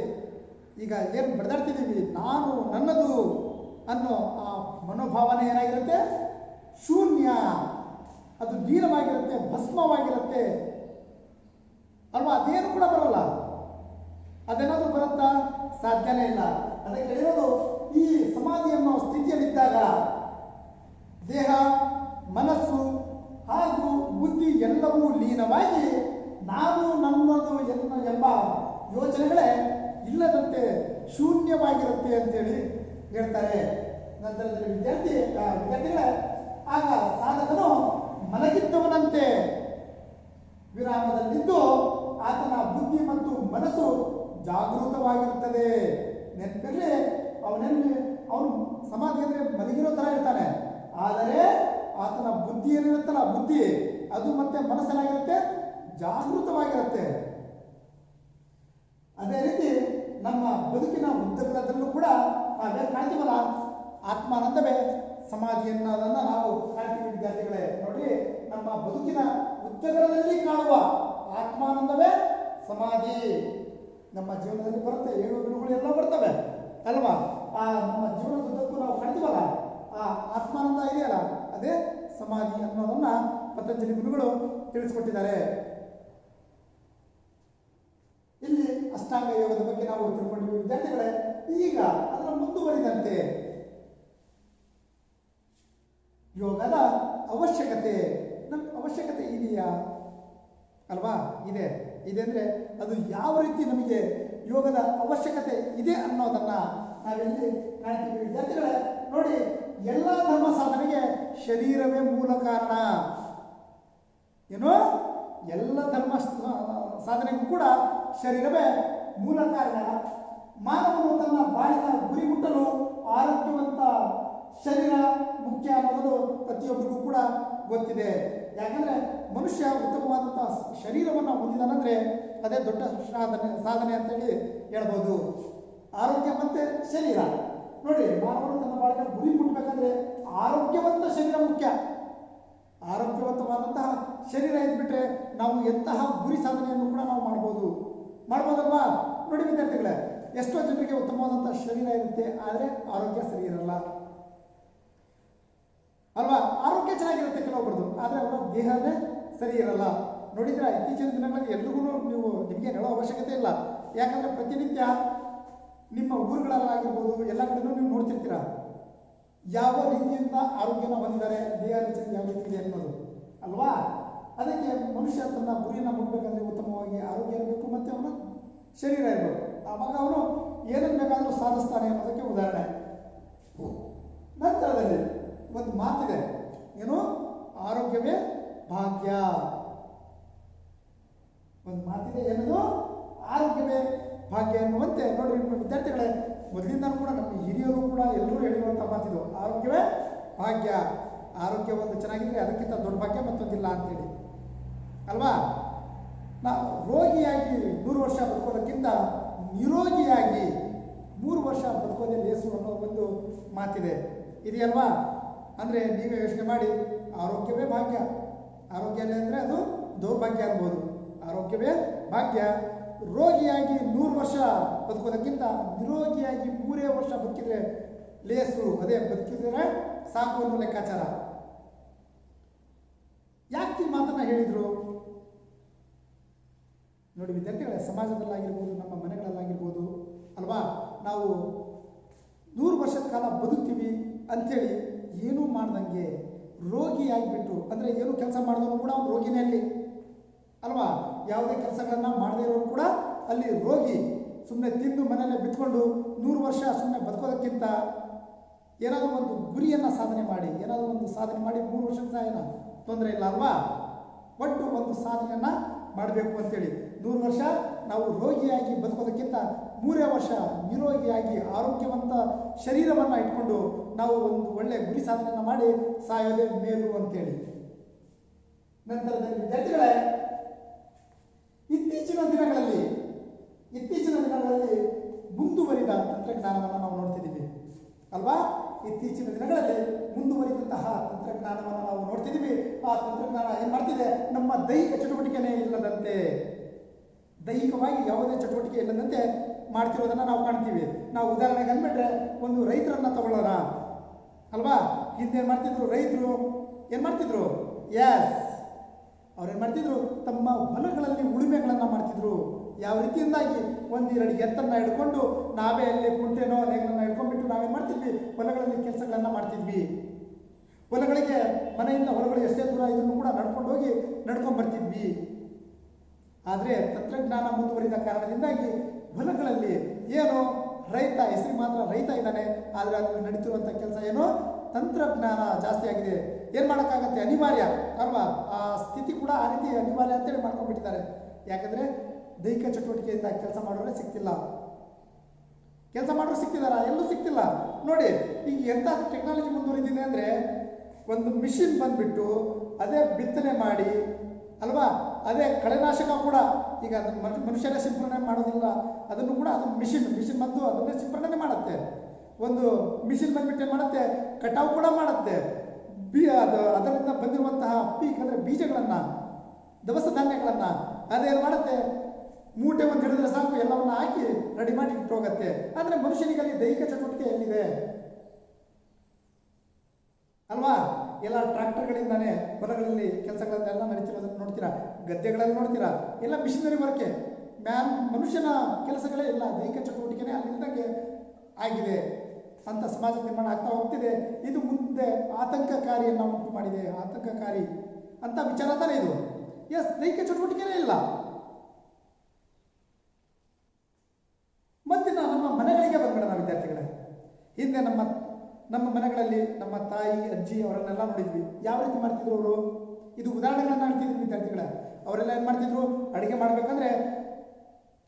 ಈಗ ಏನು ಬಡದಾಡ್ತಿದ್ದೀವಿ ನಾನು ನನ್ನದು ಅನ್ನೋ ಆ ಮನೋಭಾವನೆ ಏನಾಗಿರುತ್ತೆ? ಶೂನ್ಯ. ಅದು ಲೀನವಾಗಿರುತ್ತೆ, ಭಸ್ಮವಾಗಿರುತ್ತೆ ಅಲ್ವಾ. ಅದೇನು ಕೂಡ ಬರಲ್ಲ. ಅದೇನಾದ್ರೂ ಬರುತ್ತಾ? ಸಾಧ್ಯನೇ ಇಲ್ಲ. ಅದಕ್ಕೆ ಹೇಳಿರೋದು, ಈ ಸಮಾಧಿ ಅನ್ನೋ ಸ್ಥಿತಿಯಲ್ಲಿದ್ದಾಗ ದೇಹ, ಮನಸ್ಸು ಹಾಗೂ ಬುದ್ಧಿ ಎಲ್ಲವೂ ಲೀನವಾಗಿ ನಾನು ನನ್ನದು ಎಂಬ ಯೋಚನೆಗಳೇ ಇಲ್ಲದಂತೆ ಶೂನ್ಯವಾಗಿರುತ್ತೆ ಅಂತೇಳಿ ಹೇಳ್ತಾರೆ. ನಂತರದಲ್ಲಿ ವಿದ್ಯಾರ್ಥಿಗಳೇ, ಆಗ ಸಾಧಕನು ಮಲಗಿದ್ದವನಂತೆ ವಿರಾಮದಲ್ಲಿದ್ದು ಆತನ ಬುದ್ಧಿ ಮತ್ತು ಮನಸ್ಸು ಜಾಗೃತವಾಗಿರುತ್ತದೆ. ನೆನಪಿರಲಿ, ಅವನು ಸಮಾಧಿ ಅಂದ್ರೆ ಮಲಗಿರೋ ತರ ಇರ್ತಾನೆ, ಆದರೆ ಆತನ ಬುದ್ಧಿ ಏನಿರುತ್ತಲ್ಲ, ಬುದ್ಧಿ ಅದು ಮತ್ತೆ ಮನಸ್ಸೇನಾಗಿರುತ್ತೆ? ಜಾಗೃತವಾಗಿರುತ್ತೆ. ಅದೇ ರೀತಿ ನಮ್ಮ ಬದುಕಿನ ಉದ್ದಗಲದಲ್ಲೂ ಕೂಡ ನಾವೇನು ಕಾಣ್ತೀವಲ್ಲ, ಆತ್ಮಾನಂದವೇ ಸಮಾಧಿ ಅನ್ನೋದನ್ನ ನಾವು ಕಾಣ್ತೀವಿ ವಿದ್ಯಾರ್ಥಿಗಳೇ. ನೋಡಿ, ನಮ್ಮ ಬದುಕಿನ ಉದ್ದಗಲದಲ್ಲಿ ಕಾಣುವ ಆತ್ಮಾನಂದವೇ ಸಮಾಧಿ. ನಮ್ಮ ಜೀವನದಲ್ಲಿ ಬರುತ್ತೆ, ಏಳು ಬೀಳುಗಳು ಎಲ್ಲ ಬರ್ತವೆ ಅಲ್ವಾ. ಆ ನಮ್ಮ ಜೀವನದುದ್ದಕ್ಕೂ ನಾವು ಕಾಣ್ತೀವಲ್ಲ, ಆ ಆತ್ಮಾನಂದ ಇದೆಯಲ್ಲ, ಅದೇ ಸಮಾಧಿ ಅನ್ನೋದನ್ನ ಪತಂಜಲಿ ಗುರುಗಳು ತಿಳಿಸ್ಕೊಟ್ಟಿದ್ದಾರೆ. ಇಲ್ಲಿ ಅಷ್ಟಾಂಗ ಯೋಗದ ಬಗ್ಗೆ ನಾವು ತಿಳ್ಕೊಂಡಿದ್ದೀವಿ ವಿದ್ಯಾರ್ಥಿಗಳೇ. ಈಗ ಅದರ ಮುಂದುವರಿದಂತೆ ಯೋಗದ ಅವಶ್ಯಕತೆ, ನಮ್ಗೆ ಅವಶ್ಯಕತೆ ಇದೆಯಾ ಅಲ್ವಾ? ಇದೆ ಅಂದ್ರೆ ಅದು ಯಾವ ರೀತಿ ನಮಗೆ ಯೋಗದ ಅವಶ್ಯಕತೆ ಇದೆ ಅನ್ನೋದನ್ನ ನಾವೆಲ್ಲಿ ಕಾಣ್ತೀವಿ ವಿದ್ಯಾರ್ಥಿಗಳೇ. ನೋಡಿ, ಎಲ್ಲ ಧರ್ಮ ಸಾಧನೆಗೆ ಶರೀರವೇ ಮೂಲ ಕಾರಣ. ಏನು? ಎಲ್ಲ ಧರ್ಮ ಸಾಧನೆಗೂ ಕೂಡ ಶರೀರವೇ ಮೂಲ ಕಾರಣ. ಮಾನವನು ತನ್ನ ಬಾಳಿನ ಗುರಿ ಮುಟ್ಟಲು ಆರೋಗ್ಯವಂತ ಶರೀರ ಮುಖ್ಯ ಅನ್ನೋದು ಪ್ರತಿಯೊಬ್ಬರಿಗೂ ಕೂಡ ಗೊತ್ತಿದೆ. ಯಾಕಂದ್ರೆ ಮನುಷ್ಯ ಉತ್ತಮವಾದಂತಹ ಶರೀರವನ್ನು ಹೊಂದಿದಾನಂದ್ರೆ ಅದೇ ದೊಡ್ಡ ಸಾಧನೆ ಅಂತೇಳಿ ಹೇಳ್ಬೋದು. ಆರೋಗ್ಯ ಮತ್ತೆ ಶರೀರ. ನೋಡಿ, ಮಾನವನು ತನ್ನ ಬಾಳಿನ ಗುರಿ ಮುಟ್ಟಬೇಕಂದ್ರೆ ಆರೋಗ್ಯವಂತ ಶರೀರ ಮುಖ್ಯ. ಆರೋಗ್ಯವಂತವಾದಂತಹ ಶರೀರ ಇದ್ಬಿಟ್ರೆ ನಾವು ಎಂತಹ ಗುರಿ ಸಾಧನೆಯನ್ನು ಕೂಡ ನಾವು ಮಾಡ್ಬೋದಲ್ವಾ? ನೋಡಿ ವಿದ್ಯಾರ್ಥಿಗಳೇ, ಎಷ್ಟೋ ಜನರಿಗೆ ಉತ್ತಮವಾದಂತಹ ಶರೀರ ಇರುತ್ತೆ, ಆದರೆ ಆರೋಗ್ಯ ಸರಿ ಇರಲ್ಲ ಅಲ್ವಾ. ಆರೋಗ್ಯ ಚೆನ್ನಾಗಿರುತ್ತೆ ಕೆಲವೊಬ್ಬರದು, ಆದರೆ ಅವರ ದೇಹನೇ ಸರಿ ಇರಲ್ಲ. ನೋಡಿದ್ರೆ ಇತ್ತೀಚಿನ ದಿನಗಳಲ್ಲಿ ಎಲ್ರಿಗೂ ನಿಮಗೆ ಹೇಳೋ ಅವಶ್ಯಕತೆ ಇಲ್ಲ. ಯಾಕಂದ್ರೆ ಪ್ರತಿನಿತ್ಯ ನಿಮ್ಮ ಊರುಗಳಲ್ಲಾಗಿರ್ಬೋದು, ಎಲ್ಲ ಕಡೆನೂ ನೀವು ನೋಡ್ತಿರ್ತೀರ ಯಾವ ರೀತಿಯಿಂದ ಆರೋಗ್ಯನ ಹೊಂದಿದ್ದಾರೆ, ದೇಹ ರಚನೆ ಯಾವ ರೀತಿ ಇದೆ ಅನ್ನೋದು ಅಲ್ವಾ. ಅದಕ್ಕೆ ಮನುಷ್ಯ ತನ್ನ ಗುರಿಯನ್ನು ಮುಟ್ಟಬೇಕಂದ್ರೆ ಉತ್ತಮವಾಗಿ ಆರೋಗ್ಯ ಇರಬೇಕು, ಮತ್ತೆ ಅವನ ಶರೀರ ಇರಬೇಕು. ಆವಾಗ ಅವನು ಏನನ್ನು ಬೇಕಾದರೂ ಸಾಧಿಸ್ತಾನೆ ಅನ್ನೋದಕ್ಕೆ ಉದಾಹರಣೆ. ನಂತರದಲ್ಲಿ ಒಂದು ಮಾತಿದೆ, ಏನು? ಆರೋಗ್ಯವೇ ಭಾಗ್ಯ. ಒಂದು ಮಾತಿದೆ, ಏನದು? ಆರೋಗ್ಯವೇ ಭಾಗ್ಯ ಎನ್ನುವಂತೆ ನೋಡಿ ವಿದ್ಯಾರ್ಥಿಗಳೇ, ಮೊದಲಿಂದ ಕೂಡ ನಮ್ಮ ಹಿರಿಯರು ಕೂಡ ಎಲ್ಲರೂ ಹೇಳಿರುವಂಥ ಮಾತಿದು, ಆರೋಗ್ಯವೇ ಭಾಗ್ಯ. ಆರೋಗ್ಯ ಒಂದು ಚೆನ್ನಾಗಿದ್ರೆ ಅದಕ್ಕಿಂತ ದೊಡ್ಡ ಭಾಗ್ಯ ಮತ್ತೊಂದಿಲ್ಲ ಅಂತೇಳಿ ಅಲ್ವಾ. ನಾವು ರೋಗಿಯಾಗಿ 100 ವರ್ಷ ಬದುಕೋದಕ್ಕಿಂತ ನಿರೋಗಿಯಾಗಿ 3 ವರ್ಷ ಬದುಕೋದೇ ಲೇಸು ಅನ್ನೋ ಒಂದು ಮಾತಿದೆ, ಇದೆಯಲ್ವಾ. ಅಂದರೆ ನೀವೇ ಯೋಚನೆ ಮಾಡಿ, ಆರೋಗ್ಯವೇ ಭಾಗ್ಯ. ಆರೋಗ್ಯ ಅಂದರೆ ಅದು ದೌರ್ಭಾಗ್ಯ ಅನ್ಬೋದು. ಆರೋಗ್ಯವೇ ಭಾಗ್ಯ. ರೋಗಿಯಾಗಿ 100 ವರ್ಷ ಬದುಕೋದಕ್ಕಿಂತ ನಿರೋಗಿಯಾಗಿ 3 ವರ್ಷ ಬದುಕಿದ್ರೆ ಲೇಸು, ಅದೇ ಬದುಕಿದ್ರೆ ಸಾಕು ಅನ್ನೋ ಲೆಕ್ಕಾಚಾರ. ಯಾಕೆ ಈ ಮಾತನ್ನ ಹೇಳಿದ್ರು ನೋಡಿ ವಿದ್ಯಾರ್ಥಿಗಳೇ, ಸಮಾಜದಲ್ಲಾಗಿರ್ಬೋದು, ನಮ್ಮ ಮನೆಗಳಲ್ಲಾಗಿರ್ಬೋದು ಅಲ್ವಾ, ನಾವು 100 ವರ್ಷದ ಕಾಲ ಬದುಕ್ತೀವಿ ಅಂಥೇಳಿ ಏನೂ ಮಾಡ್ದಂಗೆ ರೋಗಿಯಾಗಿಬಿಟ್ಟು, ಅಂದರೆ ಏನು ಕೆಲಸ ಮಾಡಿದವರು ಕೂಡ ಅವ್ನು ರೋಗಿನೇ ಅಲ್ಲಿ ಅಲ್ವಾ. ಯಾವುದೇ ಕೆಲಸಗಳನ್ನ ಮಾಡದೇ ಇರೋರು ಕೂಡ ಅಲ್ಲಿ ರೋಗಿ. ಸುಮ್ಮನೆ ತಿಂದು ಮನೆಯಲ್ಲೇ ಬಿತ್ಕೊಂಡು 100 ವರ್ಷ ಸುಮ್ಮನೆ ಬದುಕೋದಕ್ಕಿಂತ ಏನಾದರೂ ಒಂದು ಗುರಿಯನ್ನು ಸಾಧನೆ ಮಾಡಿ, ಏನಾದರೂ ಒಂದು ಸಾಧನೆ ಮಾಡಿ 3 ವರ್ಷದ ಏನೋ ತೊಂದರೆ ಇಲ್ಲ ಅಲ್ವಾ. ಒಟ್ಟು ಒಂದು ಸಾಧನೆಯನ್ನು ಮಾಡಬೇಕು ಅಂತೇಳಿ 100 ವರ್ಷ ನಾವು ರೋಗಿಯಾಗಿ ಬದುಕೋದಕ್ಕಿಂತ 3 ವರ್ಷ ನಿರೋಗಿಯಾಗಿ ಆರೋಗ್ಯವಂತ ಶರೀರವನ್ನು ಇಟ್ಕೊಂಡು ನಾವು ಒಂದು ಒಳ್ಳೆಯ ಗುರಿ ಸಾಧನೆಯನ್ನು ಮಾಡಿ ಸಾಯೋದೇ ಮೇಲು ಅಂತೇಳಿ. ನಂತರದಲ್ಲಿ ವಿದ್ಯಾರ್ಥಿಗಳೇ, ಇತ್ತೀಚಿನ ದಿನಗಳಲ್ಲಿ ಮುಂದುವರಿದ ತಂತ್ರಜ್ಞಾನವನ್ನು ನಾವು ನೋಡ್ತಿದ್ದೀವಿ ಅಲ್ವಾ. ಇತ್ತೀಚಿನ ದಿನಗಳಲ್ಲಿ ಮುಂದುವರಿದಂತಹ ತಂತ್ರಜ್ಞಾನವನ್ನು ನಾವು ನೋಡ್ತಿದ್ದೀವಿ. ಆ ತಂತ್ರಜ್ಞಾನ ಏನು ಮಾಡ್ತಿದೆ, ನಮ್ಮ ದೈಹಿಕ ಚಟುವಟಿಕೆನೇ ಇಲ್ಲದಂತೆ, ದೈಹಿಕವಾಗಿ ಯಾವುದೇ ಚಟುವಟಿಕೆ ಇಲ್ಲದಂತೆ ಮಾಡ್ತಿರೋದನ್ನು ನಾವು ಕಾಣ್ತೀವಿ. ನಾವು ಉದಾಹರಣೆಗೆ ಅಂದ್ಬಿಟ್ರೆ ಒಂದು ರೈತರನ್ನ ತಗೊಳ್ಳೋಣ ಅಲ್ವಾ. ಹಿಂದೇನು ಮಾಡ್ತಿದ್ರು ರೈತರು, ಏನು ಮಾಡ್ತಿದ್ರು, ಅವ್ರೇನು ಮಾಡ್ತಿದ್ರು, ತಮ್ಮ ಹೊಲಗಳಲ್ಲಿ ಉಳುಮೆಗಳನ್ನು ಮಾಡ್ತಿದ್ರು. ಯಾವ ರೀತಿಯಿಂದಾಗಿ 1-2 ಎತ್ತನ್ನು ಹಿಡ್ಕೊಂಡು ನಾವೇ ಅಲ್ಲಿ ಕುಂಟೆನೋ ನೇಗಲನ್ನು ಹಿಡ್ಕೊಂಡ್ಬಿಟ್ಟು ನಾವೇನು ಮಾಡ್ತಿದ್ವಿ, ಹೊಲಗಳಲ್ಲಿ ಕೆಲಸಗಳನ್ನು ಮಾಡ್ತಿದ್ವಿ. ಹೊಲಗಳಿಗೆ ಮನೆಯಿಂದ ಹೊಲಗಳು ಎಷ್ಟೇ ದೂರ ಇದನ್ನು ಕೂಡ ನಡ್ಕೊಂಡು ಹೋಗಿ ನಡ್ಕೊಂಡು ಬರ್ತಿದ್ವಿ. ಆದರೆ ತಂತ್ರಜ್ಞಾನ ಮುಂದುವರಿದ ಕಾರಣದಿಂದಾಗಿ ಹೊಲಗಳಲ್ಲಿ ಏನು ರೈತ ಹೆಸರು ಮಾತ್ರ ರೈತ ಇದ್ದಾನೆ, ಆದರೆ ಅಲ್ಲಿ ನಡೀತಿರುವಂಥ ಕೆಲಸ ಏನು ತಂತ್ರಜ್ಞಾನ ಜಾಸ್ತಿ ಆಗಿದೆ. ಏನು ಮಾಡೋಕ್ಕಾಗತ್ತೆ, ಅನಿವಾರ್ಯ ಅಲ್ವಾ. ಆ ಸ್ಥಿತಿ ಕೂಡ ಆ ರೀತಿ ಅನಿವಾರ್ಯ ಅಂತೇಳಿ ಮಾಡ್ಕೊಂಡ್ಬಿಟ್ಟಿದ್ದಾರೆ. ಯಾಕಂದರೆ ದೈಹಿಕ ಚಟುವಟಿಕೆಯಿಂದ ಕೆಲಸ ಮಾಡೋರೇ ಸಿಗ್ತಿಲ್ಲ. ಕೆಲಸ ಮಾಡೋರು ಸಿಗ್ತಿದಾರ, ಎಲ್ಲೂ ಸಿಗ್ತಿಲ್ಲ. ನೋಡಿ ಈಗ ಎಂಥ ಟೆಕ್ನಾಲಜಿ ಮುಂದುವರಿದಿದೆ ಅಂದರೆ, ಒಂದು ಮಿಷಿನ್ ಬಂದುಬಿಟ್ಟು ಅದೇ ಬಿತ್ತನೆ ಮಾಡಿ ಅಲ್ವಾ, ಅದೇ ಕಳೆನಾಶಕ ಕೂಡ ಈಗ ಮನುಷ್ಯರೇ ಸಿಂಪರಣೆ ಮಾಡೋದಿಲ್ಲ, ಅದನ್ನು ಕೂಡ ಅದು ಮಿಷಿನ್ ಬಂದು ಅದನ್ನೇ ಸಿಂಪರಣೆ ಮಾಡುತ್ತೆ. ಒಂದು ಮಿಷಿನ್ ಬಂದ್ಬಿಟ್ಟು ಏನು ಮಾಡುತ್ತೆ, ಕಟಾವು ಕೂಡ ಮಾಡುತ್ತೆ. ಅದರಿಂದ ಬಂದಿರುವಂತಹ ಪೀಕ್ ಅಂದರೆ ಬೀಜಗಳನ್ನು, ದವಸ ಧಾನ್ಯಗಳನ್ನು ಅದೇನು ಮಾಡುತ್ತೆ, ಮೂಟೆ ಒಂದು ಹಿಡಿದ್ರೆ ಸಾಕು ಎಲ್ಲವನ್ನ ಹಾಕಿ ರೆಡಿ ಮಾಡಿ ಇಟ್ಟು ಹೋಗುತ್ತೆ. ಆದರೆ ಮನುಷ್ಯನಿಗಲ್ಲಿ ದೈಹಿಕ ಚಟುವಟಿಕೆ ಎಲ್ಲಿದೆ ಅಲ್ವಾ. ಎಲ್ಲ ಟ್ರಾಕ್ಟರ್ಗಳಿಂದಾನೇ ಹೊಲಗಳಲ್ಲಿ ಕೆಲಸಗಳನ್ನೆಲ್ಲ ನಡೀತಿರೋದನ್ನು ನೋಡ್ತೀರಾ, ಗದ್ದೆಗಳಲ್ಲಿ ನೋಡ್ತೀರಾ, ಎಲ್ಲ ಮಿಷನರಿ ವರ್ಕೆ. ಮನುಷ್ಯನ ಕೆಲಸಗಳೇ ಇಲ್ಲ, ದೈಹಿಕ ಚಟುವಟಿಕೆನೇ ಅಲ್ಲಿಂದಾಗೆ ಆಗಿದೆ ಅಂತ ಸಮಾಜ ನಿರ್ಮಾಣ ಆಗ್ತಾ ಹೋಗ್ತಿದೆ. ಇದು ಮುಂದೆ ಆತಂಕಕಾರಿಯನ್ನು ಉಂಟು ಮಾಡಿದೆ, ಆತಂಕಕಾರಿ ಅಂತ ವಿಚಾರ ತಾನೇ ಇದು. ದೈಹಿಕ ಚಟುವಟಿಕೆನೇ ಇಲ್ಲ. ಮತ್ತೆ ನಮ್ಮ ಮನೆಗಳಿಗೆ ಬಂದ್ಬಿಡೋಣ ವಿದ್ಯಾರ್ಥಿಗಳೇ. ಹಿಂದೆ ನಮ್ಮ ಮನೆಗಳಲ್ಲಿ ನಮ್ಮ ತಾಯಿ ಅಜ್ಜಿ ಅವರನ್ನೆಲ್ಲ ನೋಡಿದ್ವಿ. ಯಾವ ರೀತಿ ಮಾಡ್ತಿದ್ರು ಅವರು, ಇದು ಉದಾಹರಣೆಗಳನ್ನ ಹೇಳ್ತಿದ್ರು ವಿದ್ಯಾರ್ಥಿಗಳೇ. ಅವರೆಲ್ಲ ಏನು ಮಾಡ್ತಿದ್ರು, ಅಡುಗೆ ಮಾಡಬೇಕಂದ್ರೆ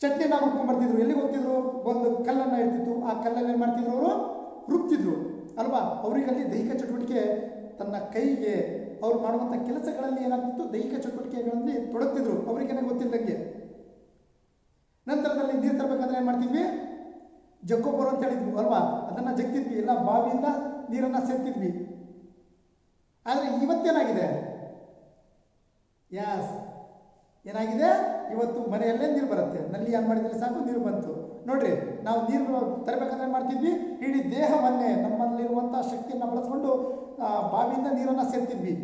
ಚಟ್ನಿನ ರುಬ್ಕೊಂಡ್ಬರ್ತಿದ್ರು. ಎಲ್ಲಿಗೆ ಹೋಗ್ತಿದ್ರು, ಒಂದು ಕಲ್ಲನ್ನು ಇರ್ತಿತ್ತು, ಆ ಕಲ್ಲಲ್ಲಿ ಏನು ಮಾಡ್ತಿದ್ರು ಅವರು ರುಬ್ತಿದ್ರು ಅಲ್ವಾ. ಅವರಿಗಲ್ಲಿ ದೈಹಿಕ ಚಟುವಟಿಕೆ, ತನ್ನ ಕೈಗೆ ಅವ್ರು ಮಾಡುವಂಥ ಕೆಲಸಗಳಲ್ಲಿ ಏನಾಗ್ತಿತ್ತು, ದೈಹಿಕ ಚಟುವಟಿಕೆಗಳಲ್ಲಿ ತೊಡಗ್ತಿದ್ರು ಅವರಿಗೇನೆ ಗೊತ್ತಿಲ್ಲದಂಗೆ. ನಂತರದಲ್ಲಿ ನೀರು ತರಬೇಕಾದ್ರೆ ಏನು ಮಾಡ್ತಿದ್ವಿ, ಜಗ್ಗೊಬ್ಬರು ಅಂತ ಹೇಳಿದ್ವಿ ಅಲ್ವಾ, ಅದನ್ನು ಜಗ್ತಿದ್ವಿ, ಎಲ್ಲ ಬಾವಿಯಿಂದ ನೀರನ್ನು ಸೇರ್ತಿದ್ವಿ. ಆದರೆ ಇವತ್ತೇನಾಗಿದೆ, ಏನಾಗಿದೆ, ಇವತ್ತು ಮನೆಯಲ್ಲೇ ನೀರು ಬರುತ್ತೆ, ನಲ್ಲಿ ಆನ್ ಮಾಡಿದರೆ ಸಾಕು ನೀರು ಬಂತು. ನೋಡ್ರಿ, ನಾವು ನೀರು ತರಬೇಕಾದ್ರೆ ಏನು ಮಾಡ್ತಿದ್ವಿ, ಇಡೀ ದೇಹವನ್ನೇ ನಮ್ಮಲ್ಲಿರುವಂಥ ಶಕ್ತಿಯನ್ನು ಬಳಸ್ಕೊಂಡು ಬಾವಿಯಿಂದ ನೀರನ್ನು ಸೇರ್ತಿದ್ವಿ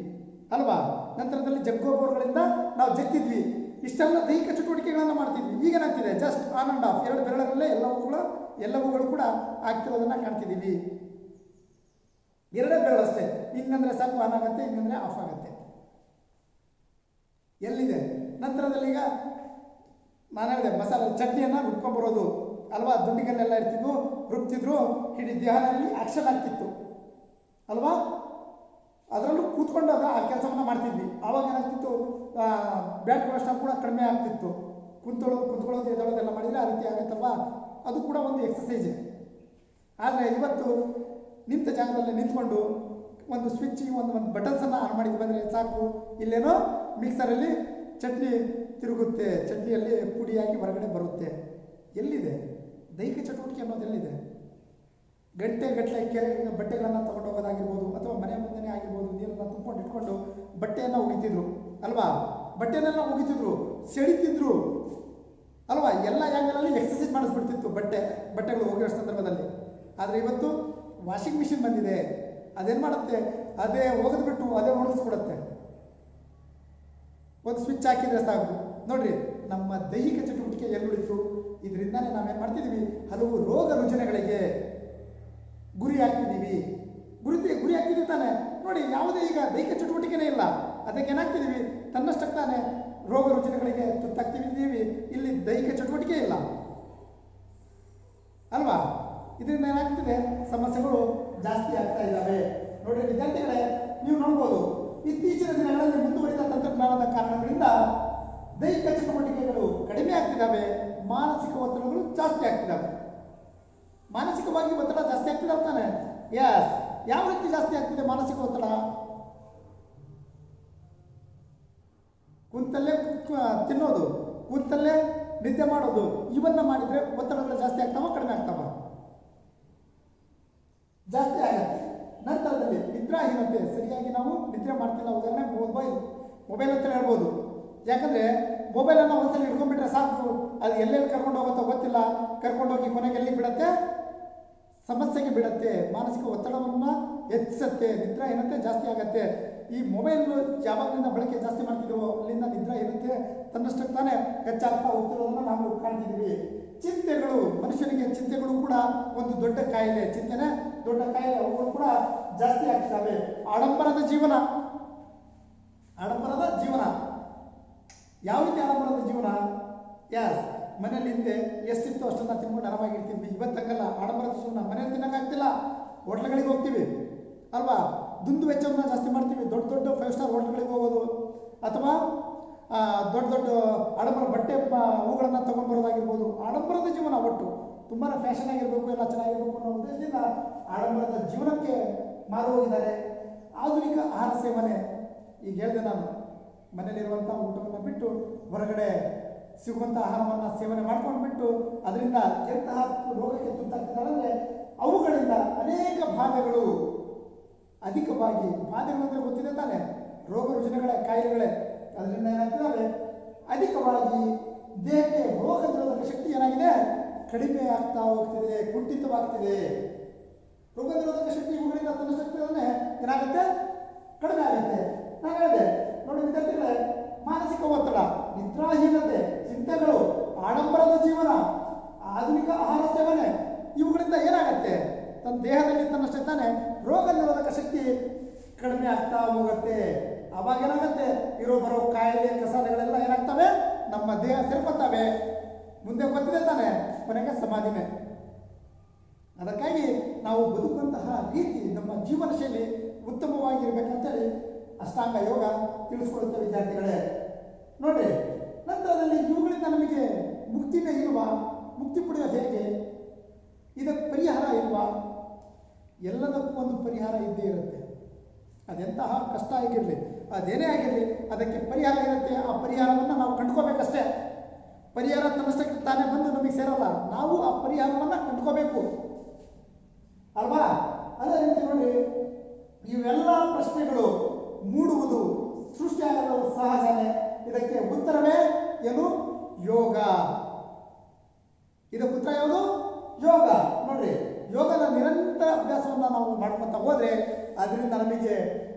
ಅಲ್ವಾ. ನಂತರದಲ್ಲಿ ಜಗ್ಗೋಬೋರ್ಗಳಿಂದ ನಾವು ಜಗ್ತಿದ್ವಿ. ಇಷ್ಟೆಲ್ಲ ದೈಹಿಕ ಚಟುವಟಿಕೆಗಳನ್ನು ಮಾಡ್ತಿದ್ವಿ. ಈಗೇನಾಗ್ತಿದೆ, ಜಸ್ಟ್ ಆನ್ ಆ್ಯಂಡ್ ಆಫ್, 2 ಬೆರಳಲ್ಲೇ ಎಲ್ಲವುಗಳು ಕೂಡ ಆಗ್ತಿರೋದನ್ನು ಕಾಣ್ತಿದ್ದೀವಿ. 2 ಬೆರಳಷ್ಟೇ, ಹಿಂಗಂದ್ರೆ ಸಾಕು ಆನ್ ಆಗುತ್ತೆ, ಹಿಂಗಂದ್ರೆ ಆಫ್ ಆಗುತ್ತೆ. ಎಲ್ಲಿದೆ ನಂತರದಲ್ಲಿ, ಈಗ ನಾನು ಹೇಳಿದೆ ಮಸಾಲೆ ಚಟ್ನಿಯನ್ನು ರುಬ್ಕೊಂಡ್ಬರೋದು ಅಲ್ವಾ, ದುಂಡಿಗಲ್ಲೆಲ್ಲ ಇರ್ತಿದ್ವು, ರುಬ್ತಿದ್ರು, ಇಡೀ ದೇಹದಲ್ಲಿ ಆಕ್ಷನ್ ಆಗ್ತಿತ್ತು ಅಲ್ವಾ. ಅದರಲ್ಲೂ ಕೂತ್ಕೊಂಡಾಗ ಆ ಕೆಲಸವನ್ನು ಮಾಡ್ತಿದ್ವಿ. ಆವಾಗ ಏನಾಗ್ತಿತ್ತು, ಬ್ಲಡ್ ಕೊಲೆಸ್ಟ್ರಾಲ್ ಕೂಡ ಕಡಿಮೆ ಆಗ್ತಿತ್ತು ಕುಂತ್ಕೊಳ್ಳೋದು ಎದ್ದೇಳೋದೆಲ್ಲ ಮಾಡಿದರೆ ಆ ರೀತಿ ಆಗುತ್ತಲ್ವಾ, ಅದು ಕೂಡ ಒಂದು ಎಕ್ಸಸೈಜೇ. ಆದರೆ ಇವತ್ತು ನಿಂತ ಜಾಗದಲ್ಲಿ ನಿಂತ್ಕೊಂಡು ಒಂದು ಸ್ವಿಚ್ ಒಂದು ಬಟನ್ಸನ್ನು ಆನ್ ಮಾಡಿದ್ದು ಬಂದರೆ ಸಾಕು, ಇಲ್ಲೇನೋ ಮಿಕ್ಸರಲ್ಲಿ ಚಟ್ನಿ ತಿರುಗುತ್ತೆ, ಚಟ್ನಿಯಲ್ಲಿ ಪುಡಿಯಾಗಿ ಹೊರಗಡೆ ಬರುತ್ತೆ. ಎಲ್ಲಿದೆ ದೈಹಿಕ ಚಟುವಟಿಕೆ ಅನ್ನೋದು? ಎಲ್ಲಿದೆ? ಗಂಟೆಗಟ್ಟಲೆ ಕೆರೆಗೆ ಬಟ್ಟೆಗಳನ್ನು ತಗೊಂಡು ಹೋಗೋದಾಗಿರ್ಬೋದು, ಅಥವಾ ಮನೆ ಮುಂದೆನೇ ಆಗಿರ್ಬೋದು, ನೀರನ್ನು ತುಂಬಿಕೊಂಡು ಇಟ್ಕೊಂಡು ಬಟ್ಟೆಯನ್ನು ಒಗಿತಿದ್ರು ಅಲ್ವಾ, ಬಟ್ಟೆನೆಲ್ಲ ಒಗಿತಿದ್ರು, ಸೆಳಿತಿದ್ರು ಅಲ್ವಾ, ಎಲ್ಲ ಆ್ಯಂಗಲಲ್ಲಿ ಎಕ್ಸಸೈಸ್ ಮಾಡಿಸ್ಬಿಡ್ತಿತ್ತು ಬಟ್ಟೆಗಳು ಒಗೆಯೋ ಸಂದರ್ಭದಲ್ಲಿ. ಆದರೆ ಇವತ್ತು ವಾಷಿಂಗ್ ಮಿಷಿನ್ ಬಂದಿದೆ, ಅದೇನು ಮಾಡುತ್ತೆ, ಅದೇ ಒಗೆದ್ಬಿಟ್ಟು ಅದೇ ಒಣಗಿಸ್ಬಿಡುತ್ತೆ. ಒಂದು ಸ್ವಿಚ್ ಹಾಕಿದರೆ ಸಾಕು. ನೋಡ್ರಿ, ನಮ್ಮ ದೈಹಿಕ ಚಟುವಟಿಕೆ ಎಲ್ಲುಳಿತು. ಇದರಿಂದಾನೇ ನಾವೇನು ಮಾಡ್ತಿದ್ದೀವಿ, ಹಲವು ರೋಗ ರುಜಿನಗಳಿಗೆ ಗುರಿ ಆಗ್ತಿದ್ದೀವಿ. ಗುರಿ ಆಗ್ತಿದ್ದೀವಿ ತಾನೆ. ನೋಡಿ, ಯಾವುದೇ ಈಗ ದೈಹಿಕ ಚಟುವಟಿಕೆನೇ ಇಲ್ಲ, ಅದಕ್ಕೆ ಏನಾಗ್ತಿದ್ದೀವಿ, ತನ್ನಷ್ಟಕ್ಕೆ ತಾನೇ ರೋಗ ರುಜಿನಗಳಿಗೆ ತುತ್ತಾಗ್ತಿದ್ದೀವಿ. ಇಲ್ಲಿ ದೈಹಿಕ ಚಟುವಟಿಕೆ ಇಲ್ಲ ಅಲ್ವಾ, ಇದರಿಂದ ಏನಾಗ್ತಿದೆ, ಸಮಸ್ಯೆಗಳು ಜಾಸ್ತಿ ಆಗ್ತಾ ಇದ್ದಾವೆ. ನೋಡಿ ವಿದ್ಯಾರ್ಥಿಗಳೇ, ನೀವು ನೋಡ್ಬೋದು, ಇತ್ತೀಚಿನ ದಿನಗಳಲ್ಲಿ ಮುಂದುವರಿದ ತಂತ್ರಜ್ಞಾನದ ಕಾರಣಗಳಿಂದ ದೈಹಿಕ ಚಟುವಟಿಕೆಗಳು ಕಡಿಮೆ ಆಗ್ತಿದ್ದಾವೆ, ಮಾನಸಿಕ ಒತ್ತಡಗಳು ಜಾಸ್ತಿ ಆಗ್ತಿದ್ದಾವೆ. ಮಾನಸಿಕವಾಗಿ ಒತ್ತಡ ಜಾಸ್ತಿ ಆಗ್ತಿದ್ದಾವೆ ತಾನೆ? ಯಸ್. ಯಾವ ರೀತಿ ಜಾಸ್ತಿ ಆಗ್ತಿದೆ ಮಾನಸಿಕ ಒತ್ತಡ? ಕುಂತಲ್ಲೇ ತಿನ್ನೋದು, ಕೂತಲ್ಲೇ ನಿದ್ದೆ ಮಾಡೋದು, ಇವನ್ನ ಮಾಡಿದರೆ ಒತ್ತಡಗಳು ಜಾಸ್ತಿ ಆಗ್ತಾವ ಕಡಿಮೆ ಆಗ್ತಾವ? ಜಾಸ್ತಿ ಆಗತ್ತೆ. ನಂತರದಲ್ಲಿ ನಿದ್ರಾಹೀನತೆ, ಸರಿಯಾಗಿ ನಾವು ನಿದ್ರೆ ಮಾಡ್ತಿಲ್ಲ. ಉದಾಹರಣೆ ಮೊಬೈಲ್ ಅಂತ ಹೇಳ್ಬೋದು. ಯಾಕಂದರೆ ಮೊಬೈಲನ್ನು ಒಂದ್ಸಲ ಹಿಡ್ಕೊಂಡ್ಬಿಟ್ರೆ ಸಾಕು, ಅದು ಎಲ್ಲೆಲ್ಲಿ ಕರ್ಕೊಂಡು ಹೋಗುತ್ತೋ ಗೊತ್ತಿಲ್ಲ, ಕರ್ಕೊಂಡೋಗಿ ಕೊನೆಗೆ ಎಲ್ಲಿ ಬಿಡುತ್ತೆ, ಸಮಸ್ಯೆಗೆ ಬಿಡುತ್ತೆ, ಮಾನಸಿಕ ಒತ್ತಡವನ್ನು ಹೆಚ್ಚಿಸುತ್ತೆ, ನಿದ್ರಾಹೀನತೆ ಜಾಸ್ತಿ ಆಗತ್ತೆ. ಈ ಮೊಬೈಲ್ ಯಾವಾಗಲಿಂದ ಬಳಕೆ ಜಾಸ್ತಿ ಮಾಡ್ತಿದ್ದೀವೋ ಅಲ್ಲಿಂದ ನಿದ್ರಾಹೀನತೆ ತನ್ನಷ್ಟಕ್ಕೆ ತಾನೇ ಹೆಚ್ಚಾಗ್ತಾ ಹೋಗ್ತಿರೋದನ್ನು ನಾವು ಕಾಣ್ತಿದ್ದೀವಿ. ಚಿಂತೆಗಳು, ಮನುಷ್ಯನಿಗೆ ಚಿಂತೆಗಳು ಕೂಡ ಒಂದು ದೊಡ್ಡ ಕಾಯಿಲೆ. ಚಿಂತೆನೆ ದೊಡ್ಡ ಕಾಯಿಲೆ, ಅವುಗಳು ಕೂಡ ಜಾಸ್ತಿ ಆಗ್ತಿದ್ದಾವೆ. ಆಡಂಬರದ ಜೀವನ. ಯಾವ ರೀತಿ ಆಡಂಬರದ ಜೀವನ? ಯಾಸ್, ಮನೇಲಿ ಹಿಂದೆ ಎಷ್ಟಿತ್ತು ಅಷ್ಟನ್ನ ತಿನ್ಕೊಂಡು ಆರಾಮಾಗಿರ್ತೀವಿ. ಇವತ್ತಂಗಲ್ಲ, ಆಡಂಬರದ ಜೀವನ. ಮನೇಲಿ ತಿನ್ನೋಕ್ಕಾಗ್ತಿಲ್ಲ, ಹೋಟ್ಲ್ಗಳಿಗೆ ಹೋಗ್ತೀವಿ ಅಲ್ವಾ, ದುಂದು ವೆಚ್ಚವನ್ನು ಜಾಸ್ತಿ ಮಾಡ್ತೀವಿ. ದೊಡ್ಡ 5 ಸ್ಟಾರ್ ಹೋಟ್ಲ್ಗಳಿಗೆ ಹೋಗೋದು, ಅಥವಾ ದೊಡ್ಡ ಆಡಂಬರ ಬಟ್ಟೆ ಅವುಗಳನ್ನು ತಗೊಂಡು ಬರೋದಾಗಿರ್ಬೋದು. ಆಡಂಬರದ ಜೀವನ ಒಟ್ಟು ತುಂಬಾ ಫ್ಯಾಷನ್ ಆಗಿರಬೇಕು, ಎಲ್ಲ ಚೆನ್ನಾಗಿರ್ಬೇಕು ಅನ್ನೋ ಉದ್ದೇಶದಿಂದ ಆಡಂಬರದ ಜೀವನಕ್ಕೆ ಮಾರು ಹೋಗಿದ್ದಾರೆ. ಆಧುನಿಕ ಆಹಾರ ಸೇವನೆ, ಈಗ ಹೇಳಿದೆ ನಾನು, ಮನೆಯಲ್ಲಿರುವಂಥ ಊಟವನ್ನು ಬಿಟ್ಟು ಹೊರಗಡೆ ಸಿಗುವಂಥ ಆಹಾರವನ್ನು ಸೇವನೆ ಮಾಡ್ಕೊಂಡ್ಬಿಟ್ಟು ಅದರಿಂದ ಎಂತಹ ರೋಗಕ್ಕೆ ತುತ್ತಾಗ್ತಿದ್ದಾರೆ ಅಂದರೆ, ಅವುಗಳಿಂದ ಅನೇಕ ಬಾಧೆಗಳು ಅಧಿಕವಾಗಿ, ಬಾಧೆಗಳು ಅಂದರೆ ಗೊತ್ತಿದೆ ತಾನೆ, ರೋಗ ರುಜಿನಗಳ ಕಾಯಿಲೆಗಳೇ. ಅದರಿಂದ ಏನಾಗ್ತಿದ್ದಾವೆ, ಅಧಿಕವಾಗಿ ದೇಹಕ್ಕೆ ರೋಗ ನಿರೋಧಕ ಶಕ್ತಿ ಏನಾಗಿದೆ, ಕಡಿಮೆ ಆಗ್ತಾ ಹೋಗ್ತಿದೆ, ಕುಂಠಿತವಾಗ್ತಿದೆ. ರೋಗ ನಿರೋಧಕ ಶಕ್ತಿ ಇವುಗಳಿಂದ ತನ್ನ ಶಕ್ತಿಯನ್ನೇ ಏನಾಗುತ್ತೆ, ಕಡಿಮೆ ಆಗುತ್ತೆ. ನಾನು ಹೇಳಿದೆ ನೋಡಿ ವಿದ್ಯಾರ್ಥಿಗಳೇ, ಮಾನಸಿಕ ಒತ್ತಡ, ನಿದ್ರಾಹೀನತೆ, ಚಿಂತೆಗಳು, ಆಡಂಬರದ ಜೀವನ, ಆಧುನಿಕ ಆಹಾರ ಸೇವನೆ, ಇವುಗಳಿಂದ ಏನಾಗುತ್ತೆ, ತನ್ನ ದೇಹದಲ್ಲಿ ತನ್ನಷ್ಟೇ ತಾನೇ ರೋಗ ನಿರೋಧಕ ಶಕ್ತಿ ಕಡಿಮೆ ಆಗ್ತಾ ಹೋಗುತ್ತೆ. ಅವಾಗ ಏನಾಗುತ್ತೆ, ಬರೋ ಕಾಯಿಲೆ ಕಸಾಲೆಗಳೆಲ್ಲ ಏನಾಗ್ತವೆ, ನಮ್ಮ ದೇಹ ಸೇರ್ಕೊತವೆ. ಮುಂದೆ ಗೊತ್ತಿದೆ ತಾನೆ, ಕೊನೆಗೆ ಸಮಾಧಿನೇ. ಅದಕ್ಕಾಗಿ ನಾವು ಬದುಕುವಂತಹ ರೀತಿ, ನಮ್ಮ ಜೀವನ ಶೈಲಿ ಉತ್ತಮವಾಗಿರ್ಬೇಕಂತೇಳಿ ಅಷ್ಟಾಂಗ ಯೋಗ ತಿಳಿಸ್ಕೊಡುತ್ತೆ ವಿದ್ಯಾರ್ಥಿಗಳೇ. ನೋಡ್ರಿ, ನಂತರದಲ್ಲಿ ಇವುಗಳಿಂದ ನಮಗೆ ಮುಕ್ತಿನೇ ಇಲ್ವಾ? ಮುಕ್ತಿ ಪಡೆಯೋದು ಹೇಗೆ? ಇದಕ್ಕೆ ಪರಿಹಾರ ಇಲ್ವಾ? ಎಲ್ಲದಕ್ಕೂ ಒಂದು ಪರಿಹಾರ ಇದ್ದೇ ಇರುತ್ತೆ. ಅದೆಂತಹ ಕಷ್ಟ ಆಗಿರಲಿ, ಅದೇನೇ ಆಗಿರಲಿ, ಅದಕ್ಕೆ ಪರಿಹಾರ ಇರುತ್ತೆ. ಆ ಪರಿಹಾರವನ್ನು ನಾವು ಕಂಡುಕೋಬೇಕಷ್ಟೇ. ಪರಿಹಾರ ತನ್ನಷ್ಟಕ್ಕೆ ತಾನೇ ಬಂದು ನಮಗೆ ಸೇರಲ್ಲ, ನಾವು ಆ ಪರಿಹಾರವನ್ನು ಕಂಡುಕೋಬೇಕು ಅಲ್ವಾ? ಅದೇ ರೀತಿ ನೋಡಿ, ಇವೆಲ್ಲ ಪ್ರಶ್ನೆಗಳು ಮೂಡುವುದು ಸೃಷ್ಟಿಯಾಗಲು ಸಹಜನೇ. ಇದಕ್ಕೆ ಉತ್ತರವೇ ಏನು? ಯೋಗ. ಇದಕ್ಕೆ ಉತ್ತರ ಯಾವುದು? ಯೋಗ. ನೋಡ್ರಿ, ಯೋಗದ ನಿರಂತರ ಅಭ್ಯಾಸವನ್ನು ನಾವು ಮಾಡ್ಕೊತಾ ಹೋದ್ರೆ, ಅದರಿಂದ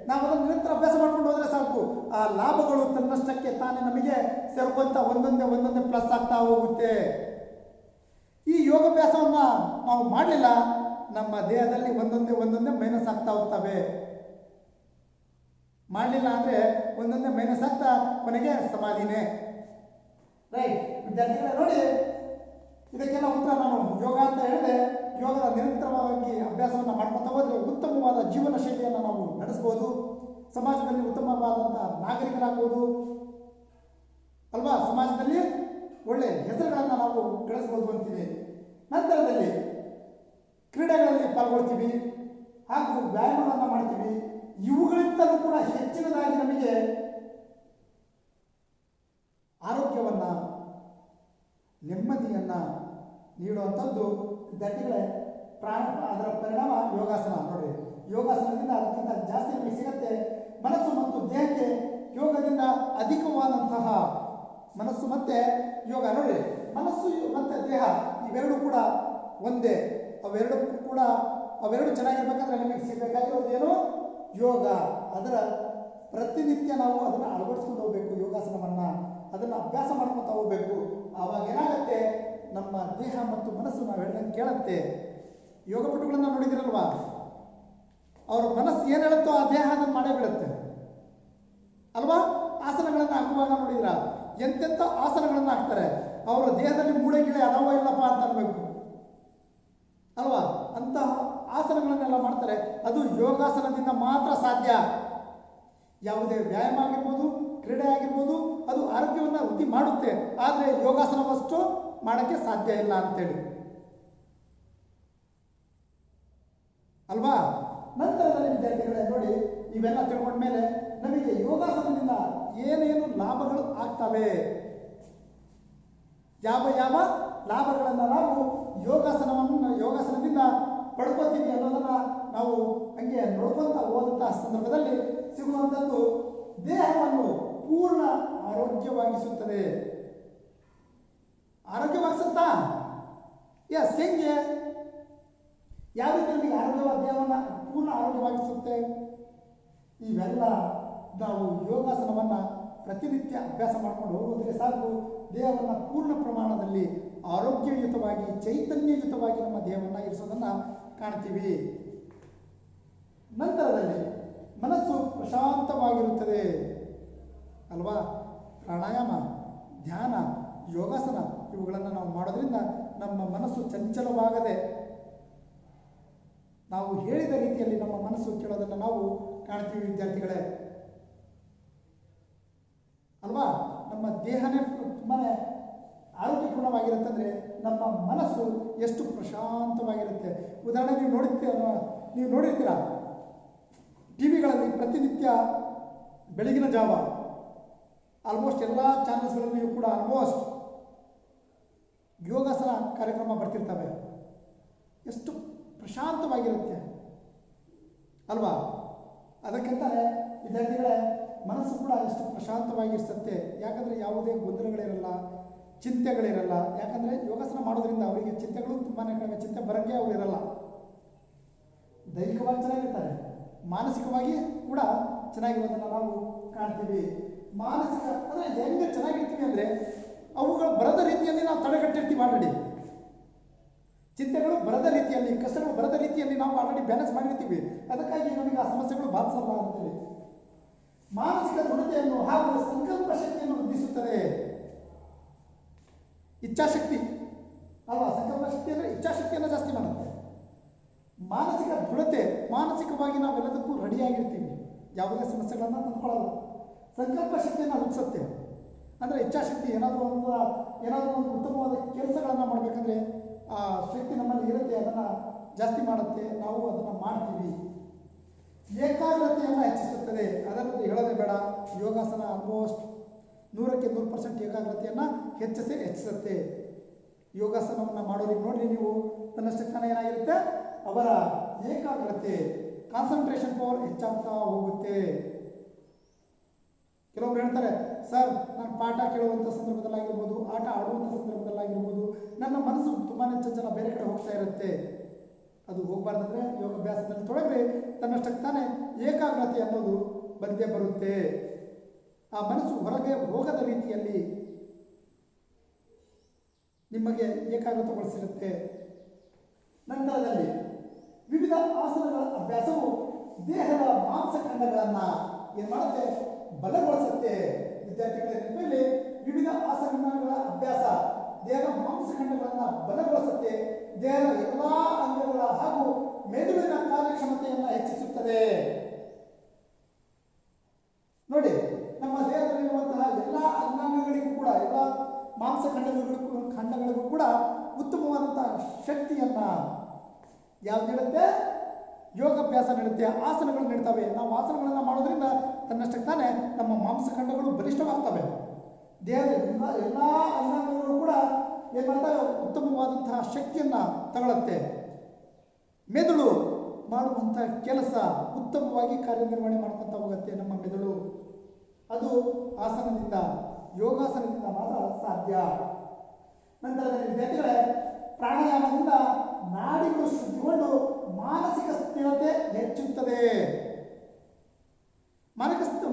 ನಾವು ಅದನ್ನು ನಿರಂತರ ಅಭ್ಯಾಸ ಮಾಡ್ಕೊಂಡು ಹೋದ್ರೆ ಸಾಕು, ಆ ಲಾಭಗಳು ತನ್ನಷ್ಟಕ್ಕೆ ತಾನೇ ನಮಗೆ ಸೇರ್ಕೊಂತ ಒಂದೊಂದೇ ಪ್ಲಸ್ ಆಗ್ತಾ ಹೋಗುತ್ತೆ. ಈ ಯೋಗಾಭ್ಯಾಸವನ್ನು ನಾವು ಮಾಡಲಿಲ್ಲ, ನಮ್ಮ ದೇಹದಲ್ಲಿ ಒಂದೊಂದೇ ಮೈನಸ್ ಆಗ್ತಾ ಹೋಗ್ತವೆ. ಮಾಡಲಿಲ್ಲ ಅಂದರೆ ಒಂದೊಂದೇ ಮೈನಸ್ ಆಗ್ತಾ ಕೊನೆಗೆ ಸಮಾಧಿನೇ. ರೈಟ್ ವಿದ್ಯಾರ್ಥಿಗಳೇ, ನೋಡಿ, ಇದಕ್ಕೆಲ್ಲ ಉತ್ತರ ನಾನು ಯೋಗ ಅಂತ ಹೇಳಿದೆ. ಯೋಗದ ನಿರಂತರವಾಗಿ ಅಭ್ಯಾಸವನ್ನು ಮಾಡ್ಕೊತಾ ಹೋದರೆ ಉತ್ತಮವಾದ ಜೀವನ ಶೈಲಿಯನ್ನು ನಾವು ನಡೆಸ್ಬೋದು, ಸಮಾಜದಲ್ಲಿ ಉತ್ತಮವಾದಂಥ ನಾಗರಿಕರಾಗ್ಬೋದು ಅಲ್ವಾ? ಸಮಾಜದಲ್ಲಿ ಒಳ್ಳೆ ಒಳ್ಳೆಯ ಹೆಸರುಗಳನ್ನು ನಾವು ಗಳಿಸ್ಬೋದು ಅಂತೀವಿ. ನಂತರದಲ್ಲಿ ಕ್ರೀಡೆಗಳಲ್ಲಿ ಪಾಲ್ಗೊಳ್ತೀವಿ ಹಾಗೂ ವ್ಯಾಯಾಮಗಳನ್ನು ಮಾಡ್ತೀವಿ. ಇವುಗಳಿಂದಲೂ ಕೂಡ ಹೆಚ್ಚಿನದಾಗಿ ನಮಗೆ ಆರೋಗ್ಯವನ್ನ ನೆಮ್ಮದಿಯನ್ನ ನೀಡುವಂಥದ್ದು ವಿದ್ಯಾರ್ಥಿಗಳೇ ಅದರ ಪರಿಣಾಮ ಯೋಗಾಸನ. ನೋಡಿ, ಯೋಗಾಸನದಿಂದ ಅದಕ್ಕಿಂತ ಜಾಸ್ತಿ ನಮಗೆ ಸಿಗತ್ತೆ. ಮನಸ್ಸು ಮತ್ತು ದೇಹಕ್ಕೆ ಯೋಗದಿಂದ ಅಧಿಕವಾದಂತಹ ಮನಸ್ಸು ಮತ್ತೆ ಯೋಗ. ನೋಡಿ, ಮನಸ್ಸು ಮತ್ತೆ ದೇಹ ಇವೆರಡು ಕೂಡ ಒಂದೇ. ಅವೆರಡು ಚೆನ್ನಾಗಿರ್ಬೇಕಂದ್ರೆ ನಮಗೆ ಸಿಗಬೇಕಾಗಿರೋದು ಏನು? ಯೋಗ. ಅದರ ಪ್ರತಿನಿತ್ಯ ನಾವು ಅದನ್ನು ಅಳವಡಿಸ್ಕೊಂಡು ಹೋಗ್ಬೇಕು. ಯೋಗಾಸನವನ್ನ ಅದನ್ನು ಅಭ್ಯಾಸ ಮಾಡ್ಕೊತಾ ಹೋಗ್ಬೇಕು. ಆವಾಗ ಏನಾಗತ್ತೆ, ನಮ್ಮ ದೇಹ ಮತ್ತು ಮನಸ್ಸು ನಾವು ಹೇಳ್ದಂಗೆ ಕೇಳತ್ತೆ. ಯೋಗಪಟುಗಳನ್ನ ನೋಡಿದಿರಲ್ವಾ, ಅವ್ರ ಮನಸ್ಸು ಏನು ಹೇಳುತ್ತೋ ಆ ದೇಹ ಅದನ್ನು ಮಾಡೇ ಬಿಡುತ್ತೆ ಅಲ್ವಾ? ಆಸನಗಳನ್ನು ಹಾಕುವಾಗ ನೋಡಿದ್ರ ಎಂತೆಂಥ ಆಸನಗಳನ್ನು ಹಾಕ್ತಾರೆ. ಅವರ ದೇಹದಲ್ಲಿ ಮೂಳೆ ಗಿಳೆ ಅದಾವ ಇಲ್ಲಪ್ಪ ಅಂತ ಅನ್ಬೇಕು ಅಲ್ವಾ? ಅಂತಹ ಆಸನಗಳನ್ನೆಲ್ಲ ಮಾಡ್ತಾರೆ. ಅದು ಯೋಗಾಸನದಿಂದ ಮಾತ್ರ ಸಾಧ್ಯ. ಯಾವುದೇ ವ್ಯಾಯಾಮ ಆಗಿರ್ಬೋದು, ಕ್ರೀಡೆ ಆಗಿರ್ಬೋದು, ಅದು ಆರೋಗ್ಯವನ್ನು ವೃದ್ಧಿ ಮಾಡುತ್ತೆ. ಆದರೆ ಯೋಗಾಸನವಷ್ಟು ಮಾಡೋಕ್ಕೆ ಸಾಧ್ಯ ಇಲ್ಲ ಅಂತೇಳಿ ಅಲ್ವಾ? ನಂತರದಲ್ಲಿ ವಿದ್ಯಾರ್ಥಿಗಳೇ ನೋಡಿ, ಇವೆಲ್ಲ ತಿಳ್ಕೊಂಡ್ಮೇಲೆ ನಮಗೆ ಯೋಗಾಸನದಿಂದ ಏನೇನು ಲಾಭಗಳು ಆಗ್ತವೆ, ಯಾವ ಯಾವ ಲಾಭಗಳನ್ನು ನಾವು ಯೋಗಾಸನದಿಂದ ಪಡ್ಕೋತೀವಿ ಅನ್ನೋದನ್ನ ನಾವು ಹಂಗೆ ನೋಡ್ಕೊಂತ ಹೋದಂತಹ ಸಂದರ್ಭದಲ್ಲಿ ಸಿಗುವಂಥದ್ದು ದೇಹವನ್ನು ಪೂರ್ಣ ಆರೋಗ್ಯವಾಗಿಸುತ್ತದೆ. ಆರೋಗ್ಯವಾಗಿಸುತ್ತಾ? ಎಸ್. ಹೆಂಗೆ? ಯಾವ ರೀತಿ ನಮಗೆ ಆರೋಗ್ಯವಾದ ದೇಹವನ್ನು ಪೂರ್ಣ ಆರೋಗ್ಯವಾಗಿಸುತ್ತೆ? ಇವೆಲ್ಲ ನಾವು ಯೋಗಾಸನವನ್ನು ಪ್ರತಿನಿತ್ಯ ಅಭ್ಯಾಸ ಮಾಡ್ಕೊಂಡು ಹೋಗೋದ್ರೆ ಸಾಕು. ದೇಹವನ್ನು ಪೂರ್ಣ ಪ್ರಮಾಣದಲ್ಲಿ ಆರೋಗ್ಯಯುತವಾಗಿ, ಚೈತನ್ಯಯುತವಾಗಿ ನಮ್ಮ ದೇಹವನ್ನು ಇರಿಸೋದನ್ನು ಕಾಣ್ತೀವಿ. ನಂತರದಲ್ಲಿ ಮನಸ್ಸು ಪ್ರಶಾಂತವಾಗಿರುತ್ತದೆ ಅಲ್ವಾ? ಪ್ರಾಣಾಯಾಮ, ಧ್ಯಾನ, ಯೋಗಾಸನ ಇವುಗಳನ್ನು ನಾವು ಮಾಡೋದ್ರಿಂದ ನಮ್ಮ ಮನಸ್ಸು ಚಂಚಲವಾಗದೆ ನಾವು ಹೇಳಿದ ರೀತಿಯಲ್ಲಿ ನಮ್ಮ ಮನಸ್ಸು ಕೇಳೋದನ್ನು ನಾವು ಕಾಣ್ತೀವಿ ವಿದ್ಯಾರ್ಥಿಗಳೇ ಅಲ್ವಾ? ನಮ್ಮ ದೇಹನೇ ತುಂಬಾ ಆರೋಗ್ಯಪೂರ್ಣವಾಗಿರುತ್ತಂದ್ರೆ ನಮ್ಮ ಮನಸ್ಸು ಎಷ್ಟು ಪ್ರಶಾಂತವಾಗಿರುತ್ತೆ. ಉದಾಹರಣೆ ನೀವು ನೋಡಿರ್ತೀರ ಟಿವಿಗಳಲ್ಲಿ ಪ್ರತಿನಿತ್ಯ ಬೆಳಗಿನ ಜಾವ ಆಲ್ಮೋಸ್ಟ್ ಎಲ್ಲ ಚಾನೆಲ್ಸ್ಗಳಲ್ಲಿಯೂ ಕೂಡ ಆಲ್ಮೋಸ್ಟ್ ಯೋಗಾಸನ ಕಾರ್ಯಕ್ರಮ ಬರ್ತಿರ್ತವೆ. ಎಷ್ಟು ಪ್ರಶಾಂತವಾಗಿರುತ್ತೆ ಅಲ್ವಾ? ಅದಕ್ಕಿಂತಲೇ ವಿದ್ಯಾರ್ಥಿಗಳೇ ಮನಸ್ಸು ಕೂಡ ಎಷ್ಟು ಪ್ರಶಾಂತವಾಗಿರಿಸುತ್ತೆ. ಯಾಕಂದರೆ ಯಾವುದೇ ಗೊಂದಲಗಳಿರಲ್ಲ, ಚಿಂತೆಗಳಿರಲ್ಲ. ಯಾಕಂದರೆ ಯೋಗಾಸನ ಮಾಡೋದ್ರಿಂದ ಅವರಿಗೆ ಚಿಂತೆಗಳು ತುಂಬಾ ಕಡಿಮೆ, ಚಿಂತೆ ಬರಂಗೆ ಅವರು ಇರಲ್ಲ. ದೈಹಿಕವಾಗಿ ಚೆನ್ನಾಗಿರ್ತಾರೆ, ಮಾನಸಿಕವಾಗಿ ಕೂಡ ಚೆನ್ನಾಗಿರೋದನ್ನು ನಾವು ಕಾಣ್ತೀವಿ. ಮಾನಸಿಕ ಅಂದರೆ ಹೆಂಗೆ ಚೆನ್ನಾಗಿರ್ತೀವಿ ಅಂದರೆ ಅವುಗಳು ಬರದ ರೀತಿಯಲ್ಲಿ ನಾವು ತಡೆಗಟ್ಟಿರ್ತೀವಿ. ಆಲ್ರೆಡಿ ಚಿಂತೆಗಳು ಬರದ ರೀತಿಯಲ್ಲಿ, ಕಷ್ಟಗಳು ಬರದ ರೀತಿಯಲ್ಲಿ ನಾವು ಆಲ್ರೆಡಿ ಬ್ಯಾಲೆನ್ಸ್ ಮಾಡಿರ್ತೀವಿ. ಅದಕ್ಕಾಗಿ ನಮಗೆ ಆ ಸಮಸ್ಯೆಗಳು ಬಾಧಿಸಲ್ಲ ಅಂತೇಳಿ. ಮಾನಸಿಕ ದೃಢತೆಯನ್ನು ಹಾಗೂ ಸಂಕಲ್ಪ ಶಕ್ತಿಯನ್ನು ವೃದ್ಧಿಸುತ್ತದೆ. ಇಚ್ಛಾಶಕ್ತಿ ಅಲ್ವಾ? ಸಂಕಲ್ಪ ಶಕ್ತಿ ಅಂದರೆ ಇಚ್ಛಾಶಕ್ತಿಯನ್ನು ಜಾಸ್ತಿ ಮಾಡುತ್ತೆ. ಮಾನಸಿಕ ದೃಢತೆ, ಮಾನಸಿಕವಾಗಿ ನಾವೆಲ್ಲದಕ್ಕೂ ರೆಡಿಯಾಗಿರ್ತೀವಿ, ಯಾವುದೇ ಸಮಸ್ಯೆಗಳನ್ನು ತಂದುಕೊಳ್ಳಲ್ಲ. ಸಂಕಲ್ಪ ಶಕ್ತಿಯನ್ನು ವೃದ್ಧಿಸುತ್ತೆ ಅಂದರೆ ಇಚ್ಛಾಶಕ್ತಿ, ಏನಾದರೂ ಒಂದು ಉತ್ತಮವಾದ ಕೆಲಸಗಳನ್ನು ಮಾಡಬೇಕಂದ್ರೆ ಆ ಶಕ್ತಿ ನಮ್ಮಲ್ಲಿ ಇರುತ್ತೆ, ಅದನ್ನು ಜಾಸ್ತಿ ಮಾಡುತ್ತೆ, ನಾವು ಅದನ್ನು ಮಾಡ್ತೀವಿ. ಏಕಾಗ್ರತೆಯನ್ನು ಹೆಚ್ಚಿಸುತ್ತದೆ. ಅದನ್ನು ಹೇಳೋದೇ ಬೇಡ, ಯೋಗಾಸನ ಆಲ್ಮೋಸ್ಟ್ 100ಕ್ಕೆ 100% ಏಕಾಗ್ರತೆಯನ್ನು ಹೆಚ್ಚಿಸುತ್ತೆ. ಯೋಗಾಸನವನ್ನು ಮಾಡೋರಿಗೆ ನೋಡ್ರಿ ನೀವು, ತನ್ನಷ್ಟಕ್ಕೆ ತಾನೇ ಏನಾಗಿರುತ್ತೆ, ಅವರ ಏಕಾಗ್ರತೆ, ಕಾನ್ಸಂಟ್ರೇಷನ್ ಪವರ್ ಹೆಚ್ಚಾಗ್ತಾ ಹೋಗುತ್ತೆ. ಕೆಲವೊಬ್ರು ಹೇಳ್ತಾರೆ, ಸರ್ ನಾನು ಪಾಠ ಕೇಳುವಂಥ ಸಂದರ್ಭದಲ್ಲಾಗಿರ್ಬೋದು, ಆಟ ಆಡುವಂಥ ಸಂದರ್ಭದಲ್ಲಾಗಿರ್ಬೋದು, ನನ್ನ ಮನಸ್ಸು ತುಂಬಾ ಚಂಚಲ ಬೇರೆ ಕಡೆ ಹೋಗ್ತಾ ಇರುತ್ತೆ. ಅದು ಹೋಗಬಾರ್ದಂದ್ರೆ ಯೋಗಾಭ್ಯಾಸದಲ್ಲಿ ತೊಡಗ್ರೆ ತನ್ನಷ್ಟಕ್ಕೆ ತಾನೇ ಏಕಾಗ್ರತೆ ಅನ್ನೋದು ಬಂದೇ ಬರುತ್ತೆ. ಆ ಮನಸ್ಸು ಹೊರಗೆ ಹೋಗದ ರೀತಿಯಲ್ಲಿ ನಿಮಗೆ ಏಕಾಗ್ರತೆಗೊಳಿಸಿರುತ್ತೆ. ನಂತರದಲ್ಲಿ ವಿವಿಧ ಆಸನಗಳ ಅಭ್ಯಾಸವು ದೇಹದ ಮಾಂಸಖಂಡಗಳನ್ನು ಏನು ಮಾಡುತ್ತೆ, ಬಲಗೊಳಿಸುತ್ತೆ. ವಿದ್ಯಾರ್ಥಿಗಳ ನೆನಪಲ್ಲಿ ವಿವಿಧ ಆಸನಗಳ ಅಭ್ಯಾಸ ದೇಹದ ಮಾಂಸಖಂಡಗಳನ್ನು ಬಲಗೊಳಿಸುತ್ತೆ. ದೇಹದ ಎಲ್ಲ ಅಂಗಗಳ ಹಾಗೂ ಮೆದುಳಿನ ಕಾರ್ಯಕ್ಷಮತೆಯನ್ನು ಹೆಚ್ಚಿಸುತ್ತದೆ. ನೋಡಿ, ನಮ್ಮ ದೇಹದಲ್ಲಿರುವಂತಹ ಎಲ್ಲ ಅಂಗಾಂಗಗಳಿಗೂ ಕೂಡ, ಎಲ್ಲ ಮಾಂಸ ಖಂಡಗಳಿಗೂ ಕೂಡ ಉತ್ತಮವಾದಂತಹ ಶಕ್ತಿಯನ್ನ ಯಾವ್ದು ನೀಡುತ್ತೆ? ಯೋಗಾಭ್ಯಾಸ ನೀಡುತ್ತೆ, ಆಸನಗಳು ನೀಡ್ತವೆ. ನಾವು ಆಸನಗಳನ್ನು ಮಾಡೋದ್ರಿಂದ ತನ್ನಷ್ಟಕ್ಕೆ ತಾನೇ ನಮ್ಮ ಮಾಂಸಖಂಡಗಳು ಬಲಿಷ್ಠವಾಗ್ತವೆ. ದೇಹದ ಎಲ್ಲ ಅಂಗಾಂಗಗಳು ಕೂಡ ಏನು ಮಾಡ್ತವೆ? ಉತ್ತಮವಾದಂತಹ ಶಕ್ತಿಯನ್ನ ತಗೊಳುತ್ತೆ. ಮೆದುಳು ಮಾಡುವಂಥ ಕೆಲಸ ಉತ್ತಮವಾಗಿ ಕಾರ್ಯನಿರ್ವಹಣೆ ಮಾಡ್ಕೊತಾ ಹೋಗುತ್ತೆ. ನಮ್ಮ ಮೆದುಳು ಅದು ಆಸನದಿಂದ, ಯೋಗಾಸನದಿಂದ ಮಾತ್ರ ಸಾಧ್ಯ. ನಂತರದಲ್ಲಿ ವಿದ್ಯಾರ್ಥಿಗಳೇ, ಪ್ರಾಣಾಯಾಮದಿಂದ ನಾಡಿಗಳು ಶುದ್ಧಿಗೊಂಡು ಮಾನಸಿಕ ಸ್ಥಿರತೆ ಹೆಚ್ಚುತ್ತದೆ.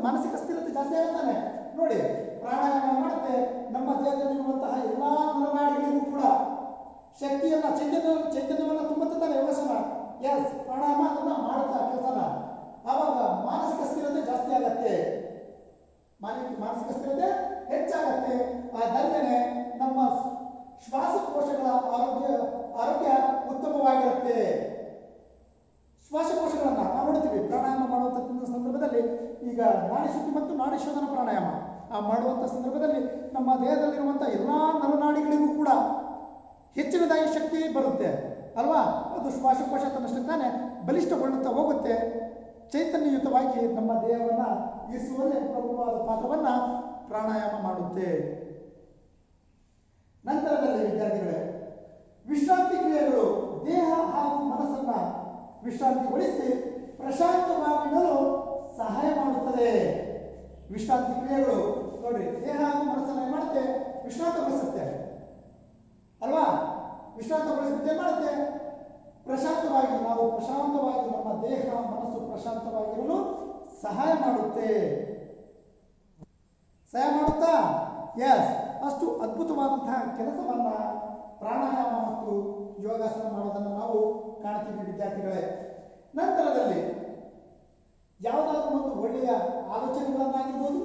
ಮಾನಸಿಕ ಸ್ಥಿರತೆ ಜಾಸ್ತಿ ಆಗುತ್ತಾನೆ ನೋಡಿ. ಪ್ರಾಣಾಯಾಮ ಮಾಡುತ್ತೆ, ನಮ್ಮ ದೇಹದಲ್ಲಿರುವಂತಹ ಎಲ್ಲಾ ನರನಾಡಿಗಳಿಗೂ ಕೂಡ ಶಕ್ತಿಯನ್ನ, ಚೈತನ್ಯವನ್ನು ತುಂಬುತ್ತದೆ ಯೋಗಾಸನ. ಎಸ್, ಪ್ರಾಣಾಯಾಮ ಅದನ್ನ ಮಾಡುತ್ತಾ ಕೆಲಸನ. ಆವಾಗ ಮಾನಸಿಕ ಸ್ಥಿರತೆ ಜಾಸ್ತಿ ಆಗತ್ತೆ, ಮಾನಸಿಕ ಸ್ಥಿರತೆ ಹೆಚ್ಚಾಗತ್ತೆ. ಅದಲ್ಲದೆ ನಮ್ಮ ಶ್ವಾಸಕೋಶಗಳ ಆರೋಗ್ಯ ಉತ್ತಮವಾಗಿರುತ್ತೆ. ಶ್ವಾಸಕೋಶಗಳನ್ನ ನಾವು ನೋಡ್ತೀವಿ ಪ್ರಾಣಾಯಾಮ ಮಾಡುವಂಥ ಸಂದರ್ಭದಲ್ಲಿ. ಈಗ ನಾಡಿ ಶುದ್ಧಿ ಮತ್ತು ನಾಡಿ ಶೋಧನ ಪ್ರಾಣಾಯಾಮ ಮಾಡುವಂಥ ಸಂದರ್ಭದಲ್ಲಿ ನಮ್ಮ ದೇಹದಲ್ಲಿರುವಂಥ ಎಲ್ಲ ನರನಾಡಿಗಳಿಗೂ ಕೂಡ ಹೆಚ್ಚಿನದಾಗಿ ಶಕ್ತಿ ಬರುತ್ತೆ ಅಲ್ವಾ? ಅದು ಶ್ವಾಸಕೋಶ ತನ್ನಷ್ಟಕ್ಕೆ ತಾನೇ ಬಲಿಷ್ಠಗೊಳ್ಳುತ್ತಾ ಹೋಗುತ್ತೆ. ಚೈತನ್ಯಯುತವಾಗಿ ನಮ್ಮ ದೇಹವನ್ನು ಇರಿಸುವಲ್ಲಿ ಪ್ರಮುಖವಾದ ಪಾತ್ರವನ್ನು ಪ್ರಾಣಾಯಾಮ ಮಾಡುತ್ತೆ. ನಂತರದಲ್ಲಿ ವಿದ್ಯಾರ್ಥಿಗಳೇ, ವಿಶ್ರಾಂತಿ ಕ್ರಿಯೆಗಳು ದೇಹ ಹಾಗೂ ಮನಸ್ಸನ್ನ ವಿಶ್ರಾಂತಿಗೊಳಿಸಿ ಪ್ರಶಾಂತವಾಗಿಡಲು ಸಹಾಯ ಮಾಡುತ್ತದೆ. ವಿಶ್ರಾಂತಿ ಕ್ರಿಯೆಗಳು ನೋಡ್ರಿ, ದೇಹ ಹಾಗೂ ಮನಸ್ಸನ್ನ ಏನು ಮಾಡುತ್ತೆ? ವಿಶ್ರಾಂತಗೊಳಿಸುತ್ತೆ ಅಲ್ವಾ? ವಿಶ್ರಾಂತಗೊಳಿಸುತ್ತೆ ಮಾಡುತ್ತೆ. ಪ್ರಶಾಂತವಾಗಿ, ನಾವು ಪ್ರಶಾಂತವಾಗಿ ನಮ್ಮ ದೇಹ ಮನಸ್ಸು ಪ್ರಶಾಂತವಾಗಿರಲು ಸಹಾಯ ಮಾಡುತ್ತೆ. ಸಹಾಯ ಮಾಡುತ್ತಾ? ಎಸ್, ಅಷ್ಟು ಅದ್ಭುತವಾದಂತಹ ಕೆಲಸವನ್ನ ಪ್ರಾಣಾಯಾಮ ಮತ್ತು ಯೋಗಾಸನ ಮಾಡೋದನ್ನು ನಾವು ಕಾಣ್ತೀವಿ ವಿದ್ಯಾರ್ಥಿಗಳೇ. ನಂತರದಲ್ಲಿ ಯಾವುದಾದ್ರೂ ಒಂದು ಒಳ್ಳೆಯ ಆಲೋಚನೆಗಳನ್ನಾಗಿರ್ಬೋದು,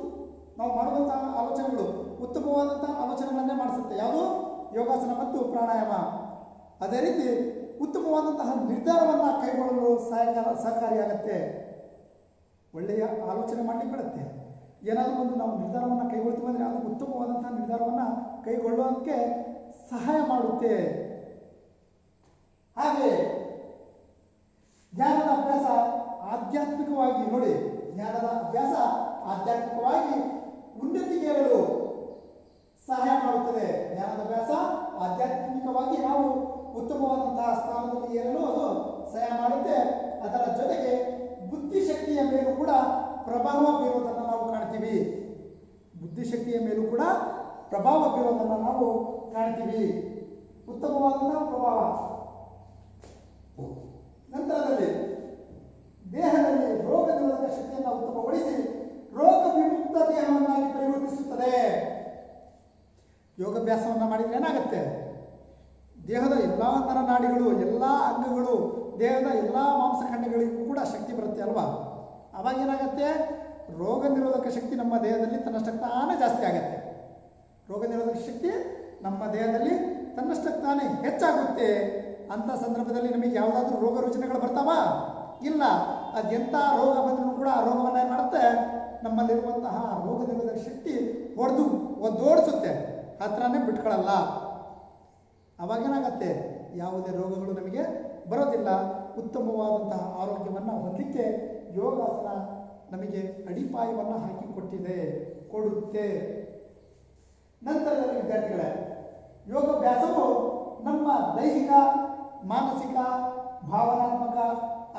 ನಾವು ಮಾಡುವಂತಹ ಆಲೋಚನೆಗಳು ಉತ್ತಮವಾದಂತಹ ಆಲೋಚನೆಗಳನ್ನೇ ಮಾಡಿಸುತ್ತೆ. ಯಾವುದು? ಯೋಗಾಸನ ಮತ್ತು ಪ್ರಾಣಾಯಾಮ. ಅದೇ ರೀತಿ ಉತ್ತಮವಾದಂತಹ ನಿರ್ಧಾರವನ್ನು ಕೈಗೊಳ್ಳಲು ಸಹಕಾರಿಯಾಗತ್ತೆ. ಒಳ್ಳೆಯ ಆಲೋಚನೆ ಮಾಡಲಿಕ್ಕೆ ಬಿಡುತ್ತೆ. ಏನಾದರೂ ಒಂದು ನಾವು ನಿರ್ಧಾರವನ್ನು ಕೈಗೊಳ್ತೀವಿ ಅಂದರೆ ಅದು ಉತ್ತಮವಾದಂತಹ ನಿರ್ಧಾರವನ್ನು ಕೈಗೊಳ್ಳುವುದಕ್ಕೆ ಸಹಾಯ ಮಾಡುತ್ತೆ. ಹಾಗೆ ಜ್ಞಾನದ ಅಭ್ಯಾಸ ಆಧ್ಯಾತ್ಮಿಕವಾಗಿ ನೋಡಿ, ಜ್ಞಾನದ ಅಭ್ಯಾಸ ಆಧ್ಯಾತ್ಮಿಕವಾಗಿ ಉನ್ನತಿಗೇರಲು ಸಹಾಯ ಮಾಡುತ್ತದೆ. ಜ್ಞಾನದ ಅಭ್ಯಾಸ ಆಧ್ಯಾತ್ಮಿಕವಾಗಿ ನಾವು ಉತ್ತಮವಾದಂತಹ ಸ್ಥಾನದಲ್ಲಿ ಏರಲು ಅದು ಸಹಾಯ ಮಾಡುತ್ತೆ. ಅದರ ಜೊತೆಗೆ ಬುದ್ಧಿಶಕ್ತಿಯ ಮೇಲೂ ಕೂಡ ಪ್ರಭಾವ ಬೀರುವುದನ್ನು ನಾವು ಕಾಣ್ತೀವಿ. ಬುದ್ಧಿಶಕ್ತಿಯ ಮೇಲೂ ಕೂಡ ಪ್ರಭಾವ ಬೀರುವುದನ್ನು ನಾವು ಕಾಣ್ತೀವಿ. ಉತ್ತಮವಾದಂತಹ ಪ್ರಭಾವ. ನಂತರದಲ್ಲಿ ದೇಹದಲ್ಲಿ ರೋಗ ನಿರೋಧಕ ಶಕ್ತಿಯನ್ನು ಉತ್ತಮಗೊಳಿಸಿ ರೋಗ ವಿಮುಕ್ತ ದೇಹವನ್ನಾಗಿ ಪರಿವರ್ತಿಸುತ್ತದೆ. ಯೋಗಾಭ್ಯಾಸವನ್ನು ಮಾಡಿದ್ರೆ ಏನಾಗುತ್ತೆ? ದೇಹದ ಎಲ್ಲ ನರನಾಡಿಗಳು, ಎಲ್ಲ ಅಂಗಗಳು, ದೇಹದ ಎಲ್ಲ ಮಾಂಸಖಂಡಗಳಿಗೂ ಕೂಡ ಶಕ್ತಿ ಬರುತ್ತೆ ಅಲ್ವಾ? ಅವಾಗ ಏನಾಗುತ್ತೆ? ರೋಗ ನಿರೋಧಕ ಶಕ್ತಿ ನಮ್ಮ ದೇಹದಲ್ಲಿ ತನ್ನಷ್ಟಕ್ಕೆ ತಾನೇ ಜಾಸ್ತಿ ಆಗುತ್ತೆ. ರೋಗ ನಿರೋಧಕ ಶಕ್ತಿ ನಮ್ಮ ದೇಹದಲ್ಲಿ ತನ್ನಷ್ಟಕ್ಕೆ ತಾನೇ ಹೆಚ್ಚಾಗುತ್ತೆ. ಅಂಥ ಸಂದರ್ಭದಲ್ಲಿ ನಮಗೆ ಯಾವುದಾದ್ರೂ ರೋಗ ರುಜಿನಗಳು ಬರ್ತಾವಾ? ಇಲ್ಲ. ಅದೆಂಥ ರೋಗ ಬಂದರೂ ಕೂಡ ಆ ರೋಗವನ್ನು ಏನು ಮಾಡುತ್ತೆ? ನಮ್ಮಲ್ಲಿರುವಂತಹ ರೋಗ ನಿರೋಧಕ ಶಕ್ತಿ ಒದ್ದೋಡಿಸುತ್ತೆ, ಹತ್ರನೇ ಬಿಟ್ಕೊಳ್ಳಲ್ಲ. ಅವಾಗೇನಾಗತ್ತೆ? ಯಾವುದೇ ರೋಗಗಳು ನಮಗೆ ಬರೋದಿಲ್ಲ. ಉತ್ತಮವಾದಂತಹ ಆರೋಗ್ಯವನ್ನು ಹೊಂದಲಿಕ್ಕೆ ಯೋಗಾಸನ ನಮಗೆ ಅಡಿಪಾಯವನ್ನು ಕೊಡುತ್ತೆ. ನಂತರದಲ್ಲಿ ವಿದ್ಯಾರ್ಥಿಗಳೇ, ಯೋಗಾಭ್ಯಾಸವು ನಮ್ಮ ದೈಹಿಕ, ಮಾನಸಿಕ, ಭಾವನಾತ್ಮಕ,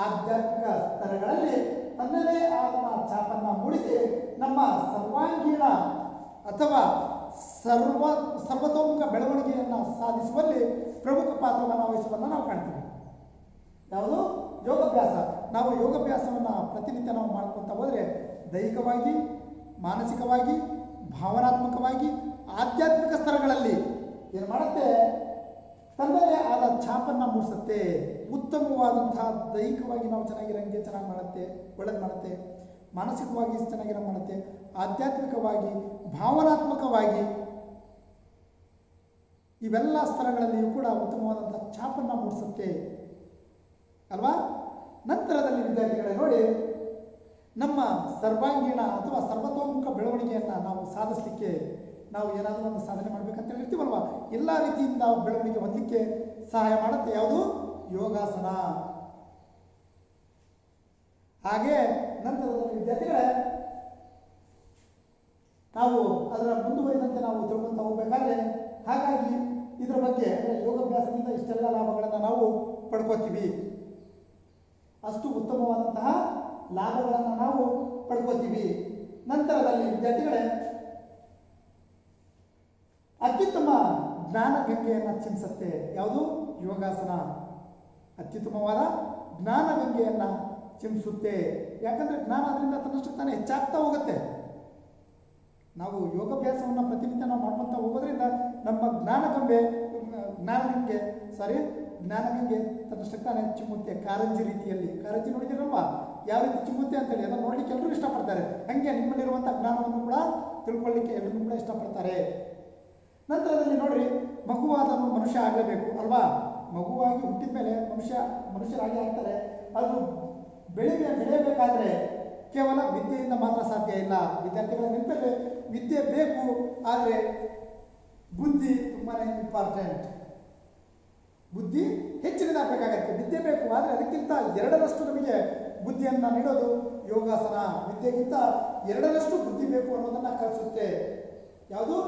ಆಧ್ಯಾತ್ಮಿಕ ಸ್ತರಗಳಲ್ಲಿ ತನ್ನದೇ ಆದ ಛಾಪನ್ನು ಮೂಡಿಸಿ ನಮ್ಮ ಸರ್ವಾಂಗೀಣ ಅಥವಾ ಸರ್ವತೋಮುಖ ಬೆಳವಣಿಗೆಯನ್ನು ಸಾಧಿಸುವಲ್ಲಿ ಪ್ರಮುಖ ಪಾತ್ರವನ್ನು ವಹಿಸುವುದನ್ನು ನಾವು ಕಾಣ್ತೀವಿ. ಯಾವುದು? ಯೋಗಾಭ್ಯಾಸ. ನಾವು ಯೋಗಾಭ್ಯಾಸವನ್ನು ಪ್ರತಿನಿತ್ಯ ನಾವು ಮಾಡ್ಕೊತಾ ಹೋದರೆ ದೈಹಿಕವಾಗಿ, ಮಾನಸಿಕವಾಗಿ, ಭಾವನಾತ್ಮಕವಾಗಿ, ಆಧ್ಯಾತ್ಮಿಕ ಸ್ತರಗಳಲ್ಲಿ ಏನು ಮಾಡುತ್ತೆ? ತನ್ನದೇ ಆದ ಛಾಪನ್ನು ಮೂಡಿಸುತ್ತೆ. ಉತ್ತಮವಾದಂತಹ ದೈಹಿಕವಾಗಿ ನಾವು ಚೆನ್ನಾಗಿರಂಗೆ ಚೆನ್ನಾಗಿ ಮಾಡುತ್ತೆ, ಒಳ್ಳೇದು ಮಾಡುತ್ತೆ. ಮಾನಸಿಕವಾಗಿ ಚೆನ್ನಾಗಿರೋ ಮಾಡುತ್ತೆ. ಆಧ್ಯಾತ್ಮಿಕವಾಗಿ, ಭಾವನಾತ್ಮಕವಾಗಿ ಇವೆಲ್ಲ ಸ್ತರಗಳಲ್ಲಿಯೂ ಕೂಡ ಉತ್ತಮವಾದಂಥ ಛಾಪನ್ನು ಮೂಡಿಸುತ್ತೆ ಅಲ್ವಾ? ನಂತರದಲ್ಲಿ ವಿದ್ಯಾರ್ಥಿಗಳೇ ನೋಡಿ, ನಮ್ಮ ಸರ್ವಾಂಗೀಣ ಅಥವಾ ಸರ್ವತೋಮುಖ ಬೆಳವಣಿಗೆಯನ್ನು ನಾವು ಸಾಧಿಸಲಿಕ್ಕೆ ನಾವು ಏನಾದರೂ ಒಂದು ಸಾಧನೆ ಮಾಡಬೇಕಂತ ಹೇಳಿರ್ತೀವಲ್ವ, ಎಲ್ಲ ರೀತಿಯಿಂದ ಬೆಳವಣಿಗೆ ಹೊಂದಲಿಕ್ಕೆ ಸಹಾಯ ಮಾಡುತ್ತೆ ಯಾವುದು? ಯೋಗಾಸನ. ಹಾಗೆ ನಂತರದಲ್ಲಿ ವಿದ್ಯಾರ್ಥಿಗಳೇ ನಾವು ಅದರ ಮುಂದುವರಿದಂತೆ ನಾವು ತಿಳ್ಕೊಂತ ಹೋಗ್ಬೇಕಾದ್ರೆ, ಹಾಗಾಗಿ ಇದರ ಬಗ್ಗೆ ಅಂದರೆ ಯೋಗಾಭ್ಯಾಸದಿಂದ ಇಷ್ಟೆಲ್ಲ ಲಾಭಗಳನ್ನು ನಾವು ಪಡ್ಕೋತೀವಿ, ಅಷ್ಟು ಉತ್ತಮವಾದಂತಹ ಲಾಭಗಳನ್ನು ನಾವು ಪಡ್ಕೋತೀವಿ. ನಂತರದಲ್ಲಿ ವಿದ್ಯಾರ್ಥಿಗಳೇ ಅತ್ಯುತ್ತಮ ಜ್ಞಾನ ಗಂಗೆಯನ್ನು ಚಿಮ್ಮಿಸುತ್ತೆ ಯಾವುದು? ಯೋಗಾಸನ ಅತ್ಯುತ್ತಮವಾದ ಜ್ಞಾನ ಗಂಗೆಯನ್ನು ಚಿಮ್ಮಿಸುತ್ತೆ. ಯಾಕಂದರೆ ಜ್ಞಾನ ಅದರಿಂದ ತನ್ನಷ್ಟು ತಾನೇ ಹೆಚ್ಚಾಗ್ತಾ ಹೋಗುತ್ತೆ. ನಾವು ಯೋಗಾಭ್ಯಾಸವನ್ನು ಪ್ರತಿನಿತ್ಯ ನಾವು ಮಾಡ್ಕೊತಾ ಹೋಗೋದ್ರಿಂದ ನಮ್ಮ ಜ್ಞಾನಗಂಗೆ ತನ್ನಷ್ಟಕ್ಕೆ ತಾನೇ ಚಿಮ್ಮುತ್ತೆ. ಕಾರಂಜಿ ರೀತಿಯಲ್ಲಿ, ಕಾರಂಜಿ ನೋಡಿದಿರಲ್ವಾ ಯಾವ ರೀತಿ ಚಿಮ್ಮುತ್ತೆ ಅಂತೇಳಿ, ಅದನ್ನು ನೋಡ್ಲಿಕ್ಕೆ ಎಲ್ಲರೂ ಇಷ್ಟಪಡ್ತಾರೆ. ಹಾಗೆ ನಿಮ್ಮಲ್ಲಿರುವಂಥ ಜ್ಞಾನವನ್ನು ಕೂಡ ತಿಳ್ಕೊಳ್ಳಿಕ್ಕೆ ಎಲ್ಲರೂ ಕೂಡ ಇಷ್ಟಪಡ್ತಾರೆ. ನಂತರದಲ್ಲಿ ನೋಡ್ರಿ, ಮಗುವಾದನು ಮನುಷ್ಯ ಆಗಲೇಬೇಕು ಅಲ್ವಾ? ಮಗುವಾಗಿ ಹುಟ್ಟಿದ ಮೇಲೆ ಮನುಷ್ಯರಾಗಿ ಆಗ್ತಾರೆ. ಅದು ಬೆಳೆಯಬೇಕಾದ್ರೆ ಕೇವಲ ವಿದ್ಯೆಯಿಂದ ಮಾತ್ರ ಸಾಧ್ಯ ಇಲ್ಲ. ವಿದ್ಯಾರ್ಥಿಗಳ ನೆನಪಲ್ಲಿ ವಿದ್ಯೆ ಬೇಕು, ಆದರೆ ಬುದ್ಧಿ ತುಂಬಾ ಇಂಪಾರ್ಟೆಂಟ್. ಬುದ್ಧಿ ಹೆಚ್ಚಿನದಾಗಬೇಕಾಗತ್ತೆ. ವಿದ್ಯೆ ಬೇಕು, ಆದರೆ ಅದಕ್ಕಿಂತ 2ರಷ್ಟು ನಮಗೆ ಬುದ್ಧಿಯನ್ನು ನೀಡೋದು ಯೋಗಾಸನ. ವಿದ್ಯೆಗಿಂತ 2ರಷ್ಟು ಬುದ್ಧಿ ಬೇಕು ಅನ್ನೋದನ್ನು ಕಲಿಸುತ್ತೆ ಯಾವುದು?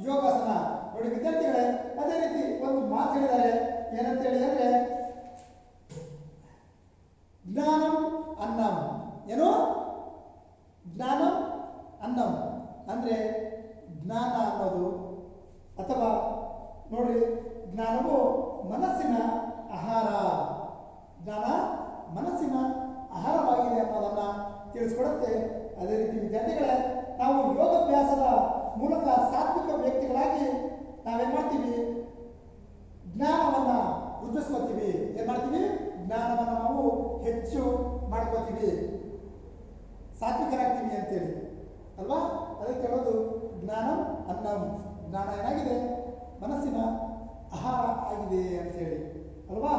ಯೋಗಾಸನ. ನೋಡಿ ವಿದ್ಯಾರ್ಥಿಗಳೇ, ಅದೇ ರೀತಿ ಒಂದು ಮಾತು ಹೇಳಿದ್ದಾರೆ, ಏನಂತ ಹೇಳಿದರೆ ಜ್ಞಾನಂ ಅನ್ನಂ. ಏನು? ಜ್ಞಾನಂ ಅನ್ನಂ ಅಂದರೆ ಜ್ಞಾನ ಅನ್ನೋದು, ಅಥವಾ ನೋಡ್ರಿ, ಜ್ಞಾನವು ಮನಸ್ಸಿನ ಆಹಾರ. ಜ್ಞಾನ ಮನಸ್ಸಿನ ಆಹಾರವಾಗಿದೆ ಅನ್ನೋದನ್ನು ತಿಳಿಸ್ಕೊಡುತ್ತೆ. ಅದೇ ರೀತಿ ವಿದ್ಯಾರ್ಥಿಗಳೇ, ನಾವು ಯೋಗಾಭ್ಯಾಸದ ಮೂಲಕ ಸಾತ್ವಿಕ ವ್ಯಕ್ತಿಗಳಾಗಿ ನಾವೇನು ಮಾಡ್ತೀವಿ? ಜ್ಞಾನವನ್ನು ವೃದ್ಧಿಸ್ಕೊತೀವಿ. ಏನು ಮಾಡ್ತೀವಿ? ಜ್ಞಾನವನ್ನು ನಾವು ಹೆಚ್ಚು ಮಾಡ್ಕೋತೀವಿ, ಸಾತ್ವಿಕರಾಗ್ತೀವಿ ಅಂತೇಳಿ ಅಲ್ವಾ? ಅದಕ್ಕೆ ಹೇಳೋದು ಜ್ಞಾನ ಅನ್ನಂ. ಜ್ಞಾನ ಏನಾಗಿದೆ? ಮನಸ್ಸಿನ ಆಹಾರ ಆಗಿದೆ ಅಂತೇಳಿ ಅಲ್ವಾ?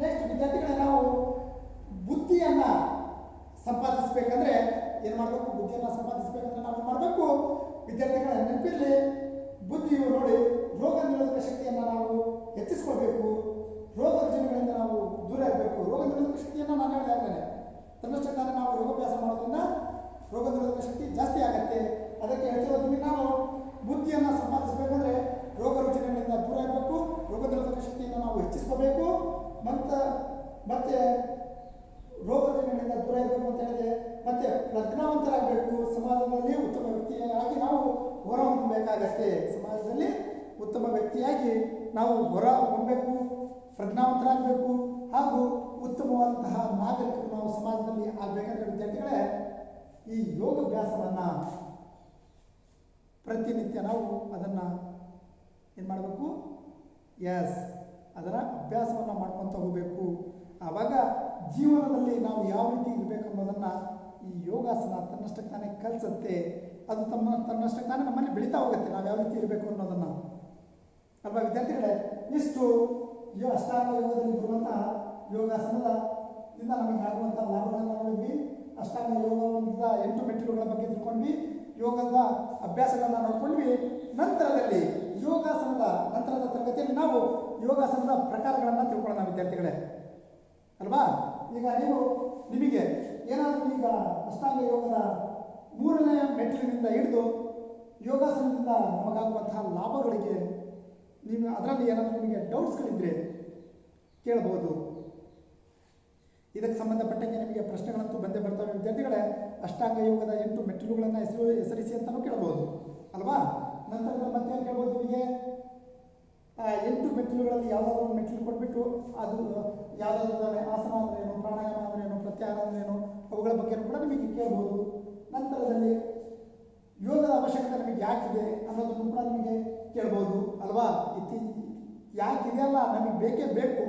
ನೆಕ್ಸ್ಟ್ ವಿದ್ಯಾರ್ಥಿಗಳೇ, ನಾವು ಬುದ್ಧಿಯನ್ನು ಸಂಪಾದಿಸಬೇಕಂದ್ರೆ ಏನು ಮಾಡಬೇಕು? ಬುದ್ಧಿಯನ್ನು ಸಂಪಾದಿಸಬೇಕಂದ್ರೆ ನಾವು ಏನು ಮಾಡಬೇಕು? ವಿದ್ಯಾರ್ಥಿಗಳ ನೆನಪಿರಲಿ, ಬುದ್ಧಿಯು ನೋಡಿ ರೋಗ ನಿರೋಧಕ ಶಕ್ತಿಯನ್ನು ನಾವು ಹೆಚ್ಚಿಸ್ಕೊಳ್ಬೇಕು. ರೋಗ ರುಜಿನಗಳಿಂದ ನಾವು ದೂರ ಇರಬೇಕು. ರೋಗ ನಿರೋಧಕ ಶಕ್ತಿಯನ್ನು ನಾನು ಹೇಳಿದೆ, ತನ್ನಷ್ಟಕ್ಕೆ ನಾವು ಯೋಗಾಭ್ಯಾಸ ಮಾಡೋದ್ರಿಂದ ರೋಗ ನಿರೋಧಕ ಶಕ್ತಿ ಜಾಸ್ತಿ ಆಗುತ್ತೆ. ಅದಕ್ಕೆ ಹೇಳ್ತಿರೋದ್ರಿಂದ ನಾವು ಬುದ್ಧಿಯನ್ನು ಸಂಪಾದಿಸಬೇಕಂದ್ರೆ ರೋಗ ರುಜಿನಗಳಿಂದ ದೂರ ಇರಬೇಕು, ರೋಗ ನಿರೋಧಕ ಶಕ್ತಿಯನ್ನು ನಾವು ಹೆಚ್ಚಿಸ್ಕೋಬೇಕು, ಮತ್ತೆ ರೋಗ ರುಜಿನಗಳಿಂದ ದೂರ ಇರಬೇಕು ಅಂತ ಹೇಳಿದೆ. ಮತ್ತೆ ಪ್ರಜ್ಞಾವಂತರಾಗಬೇಕು. ಸಮಾಜದಲ್ಲಿ ಉತ್ತಮ ವ್ಯಕ್ತಿಯಾಗಿ ನಾವು ಹೊರ ಹೊಮ್ಮಬೇಕಾಗತ್ತೆ. ಸಮಾಜದಲ್ಲಿ ಉತ್ತಮ ವ್ಯಕ್ತಿಯಾಗಿ ನಾವು ಹೊರ ಹೊಮ್ಮಬೇಕು, ಪ್ರಜ್ಞಾವಂತರಾಗಬೇಕು, ಹಾಗೂ ಉತ್ತಮವಾದಂತಹ ನಾಗರಿಕರು ನಾವು ಸಮಾಜದಲ್ಲಿ ಆಗಬೇಕಂದ್ರೆ ವಿದ್ಯಾರ್ಥಿಗಳೇ ಈ ಯೋಗಾಭ್ಯಾಸವನ್ನು ಪ್ರತಿನಿತ್ಯ ನಾವು ಅದನ್ನು ಏನು ಮಾಡಬೇಕು? ಅದರ ಅಭ್ಯಾಸವನ್ನು ಮಾಡ್ಕೊತ ಹೋಗಬೇಕು. ಆವಾಗ ಜೀವನದಲ್ಲಿ ನಾವು ಯಾವ ರೀತಿ ಇರಬೇಕು ಅನ್ನೋದನ್ನು ಈ ಯೋಗಾಸನ ತನ್ನಷ್ಟಕ್ಕೆ ತಾನೇ ಕಲಿಸುತ್ತೆ. ಅದು ತನ್ನಷ್ಟಕ್ಕೆ ತಾನೇ ನಮ್ಮಲ್ಲಿ ಬೆಳೀತಾ ಹೋಗುತ್ತೆ, ನಾವು ಯಾವ ರೀತಿ ಇರಬೇಕು ಅನ್ನೋದನ್ನು ಅಲ್ವಾ ವಿದ್ಯಾರ್ಥಿಗಳೇ? ಇಷ್ಟು ಅಷ್ಟಾಂಗ ಯೋಗದಲ್ಲಿ ಬರುವಂತಹ ಯೋಗಾಸನದಿಂದ ನಮಗೆ ಆಗುವಂಥ ಲಾಭಗಳನ್ನು ನೋಡಿದ್ವಿ. ಅಷ್ಟಾಂಗ ಯೋಗದ 8 ಮೆಟ್ಟಿಲುಗಳ ಬಗ್ಗೆ ತಿಳ್ಕೊಂಡ್ವಿ, ಯೋಗದ ಅಭ್ಯಾಸಗಳನ್ನು ನೋಡ್ಕೊಂಡ್ವಿ. ನಂತರದಲ್ಲಿ ಯೋಗಾಸನದ ನಂತರದ ತರಗತಿಯಲ್ಲಿ ನಾವು ಯೋಗಾಸನದ ಪ್ರಕಾರಗಳನ್ನು ತಿಳ್ಕೊಳ್ಳೋಣ ವಿದ್ಯಾರ್ಥಿಗಳೇ ಅಲ್ವಾ? ಈಗ ನಿಮಗೆ ಏನಾದರೂ ಈಗ ಅಷ್ಟಾಂಗ ಯೋಗದ 3ನೇ ಮೆಟ್ಟಿಲಿನಿಂದ ಹಿಡಿದು ಯೋಗಾಸನದಿಂದ ನಮಗಾಗುವಂತಹ ಲಾಭಗಳಿಗೆ ನೀವು ಅದರಲ್ಲಿ ಏನಾದರೂ ನಿಮಗೆ ಡೌಟ್ಸ್ಗಳಿದ್ದರೆ ಕೇಳಬಹುದು. ಇದಕ್ಕೆ ಸಂಬಂಧಪಟ್ಟಂಗೆ ನಿಮಗೆ ಪ್ರಶ್ನೆಗಳಂತೂ ಬಂದೇ ಬರ್ತವೆ ವಿದ್ಯಾರ್ಥಿಗಳೇ. ಅಷ್ಟಾಂಗ ಯೋಗದ 8 ಮೆಟ್ಟಿಲುಗಳನ್ನು ಹೆಸರಿಸಿ ಅಂತಲೂ ಕೇಳಬಹುದು ಅಲ್ವಾ? ನಂತರ ಮತ್ತೆ ಕೇಳ್ಬೋದು ನಿಮಗೆ 8 ಮೆಟ್ಟಿಲುಗಳಲ್ಲಿ ಯಾವುದಾದ್ರೂ ಒಂದು ಮೆಟ್ಟಿಲು ಕೊಟ್ಬಿಟ್ಟು ಅದು ಯಾವುದಾದ್ರೂ ಆಸನ ಅಂದ್ರೇನು, ಪ್ರಾಣಾಯಾಮ ಅಂದ್ರೇನು, ಪ್ರತ್ಯಾಹಾರ ಅಂದ್ರೇನು, ಅವುಗಳ ಬಗ್ಗೆ ಕೂಡ ನಿಮಗೆ ಕೇಳ್ಬೋದು. ನಂತರದಲ್ಲಿ ಯೋಗದ ಅವಶ್ಯಕತೆ ನಮಗೆ ಯಾಕಿದೆ ಅನ್ನೋದನ್ನು ಕೂಡ ನಿಮಗೆ ಕೇಳ್ಬೋದು ಅಲ್ವಾ? ಯಾಕಿದೆಯಲ್ಲ ನಮಗೆ ಬೇಕೇ ಬೇಕು.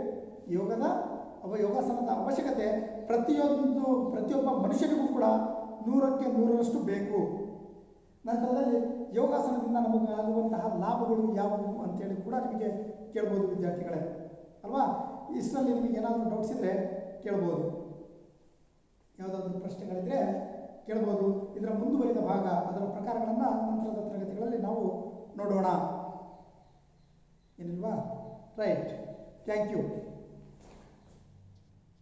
ಯೋಗಾಸನದ ಅವಶ್ಯಕತೆ ಪ್ರತಿಯೊಬ್ಬ ಮನುಷ್ಯನಿಗೂ ಕೂಡ 100ಕ್ಕೆ 100ರಷ್ಟು ಬೇಕು. ನಂತರದಲ್ಲಿ ಯೋಗಾಸನದಿಂದ ನಮಗೆ ಆಗುವಂತಹ ಲಾಭಗಳು ಯಾವುವು ಅಂತೇಳಿ ಕೂಡ ನಿಮಗೆ ಕೇಳ್ಬೋದು ವಿದ್ಯಾರ್ಥಿಗಳೇ ಅಲ್ವಾ? ಇಷ್ಟರಲ್ಲಿ ನಿಮಗೆ ಏನಾದರೂ ಡೌಟ್ಸ್ ಇದ್ದರೆ ಕೇಳ್ಬೋದು, ಯಾವುದಾದ್ರೂ ಪ್ರಶ್ನೆಗಳಿದ್ದರೆ ಕೇಳ್ಬೋದು. ಇದರ ಮುಂದುವರಿದ ಭಾಗ ಅದರ ಪ್ರಕಾರಗಳನ್ನು ನಂತರದ ತರಗತಿಗಳಲ್ಲಿ ನಾವು ನೋಡೋಣ ಏನಿಲ್ವಾ ರೈಟ್ ಥ್ಯಾಂಕ್ ಯು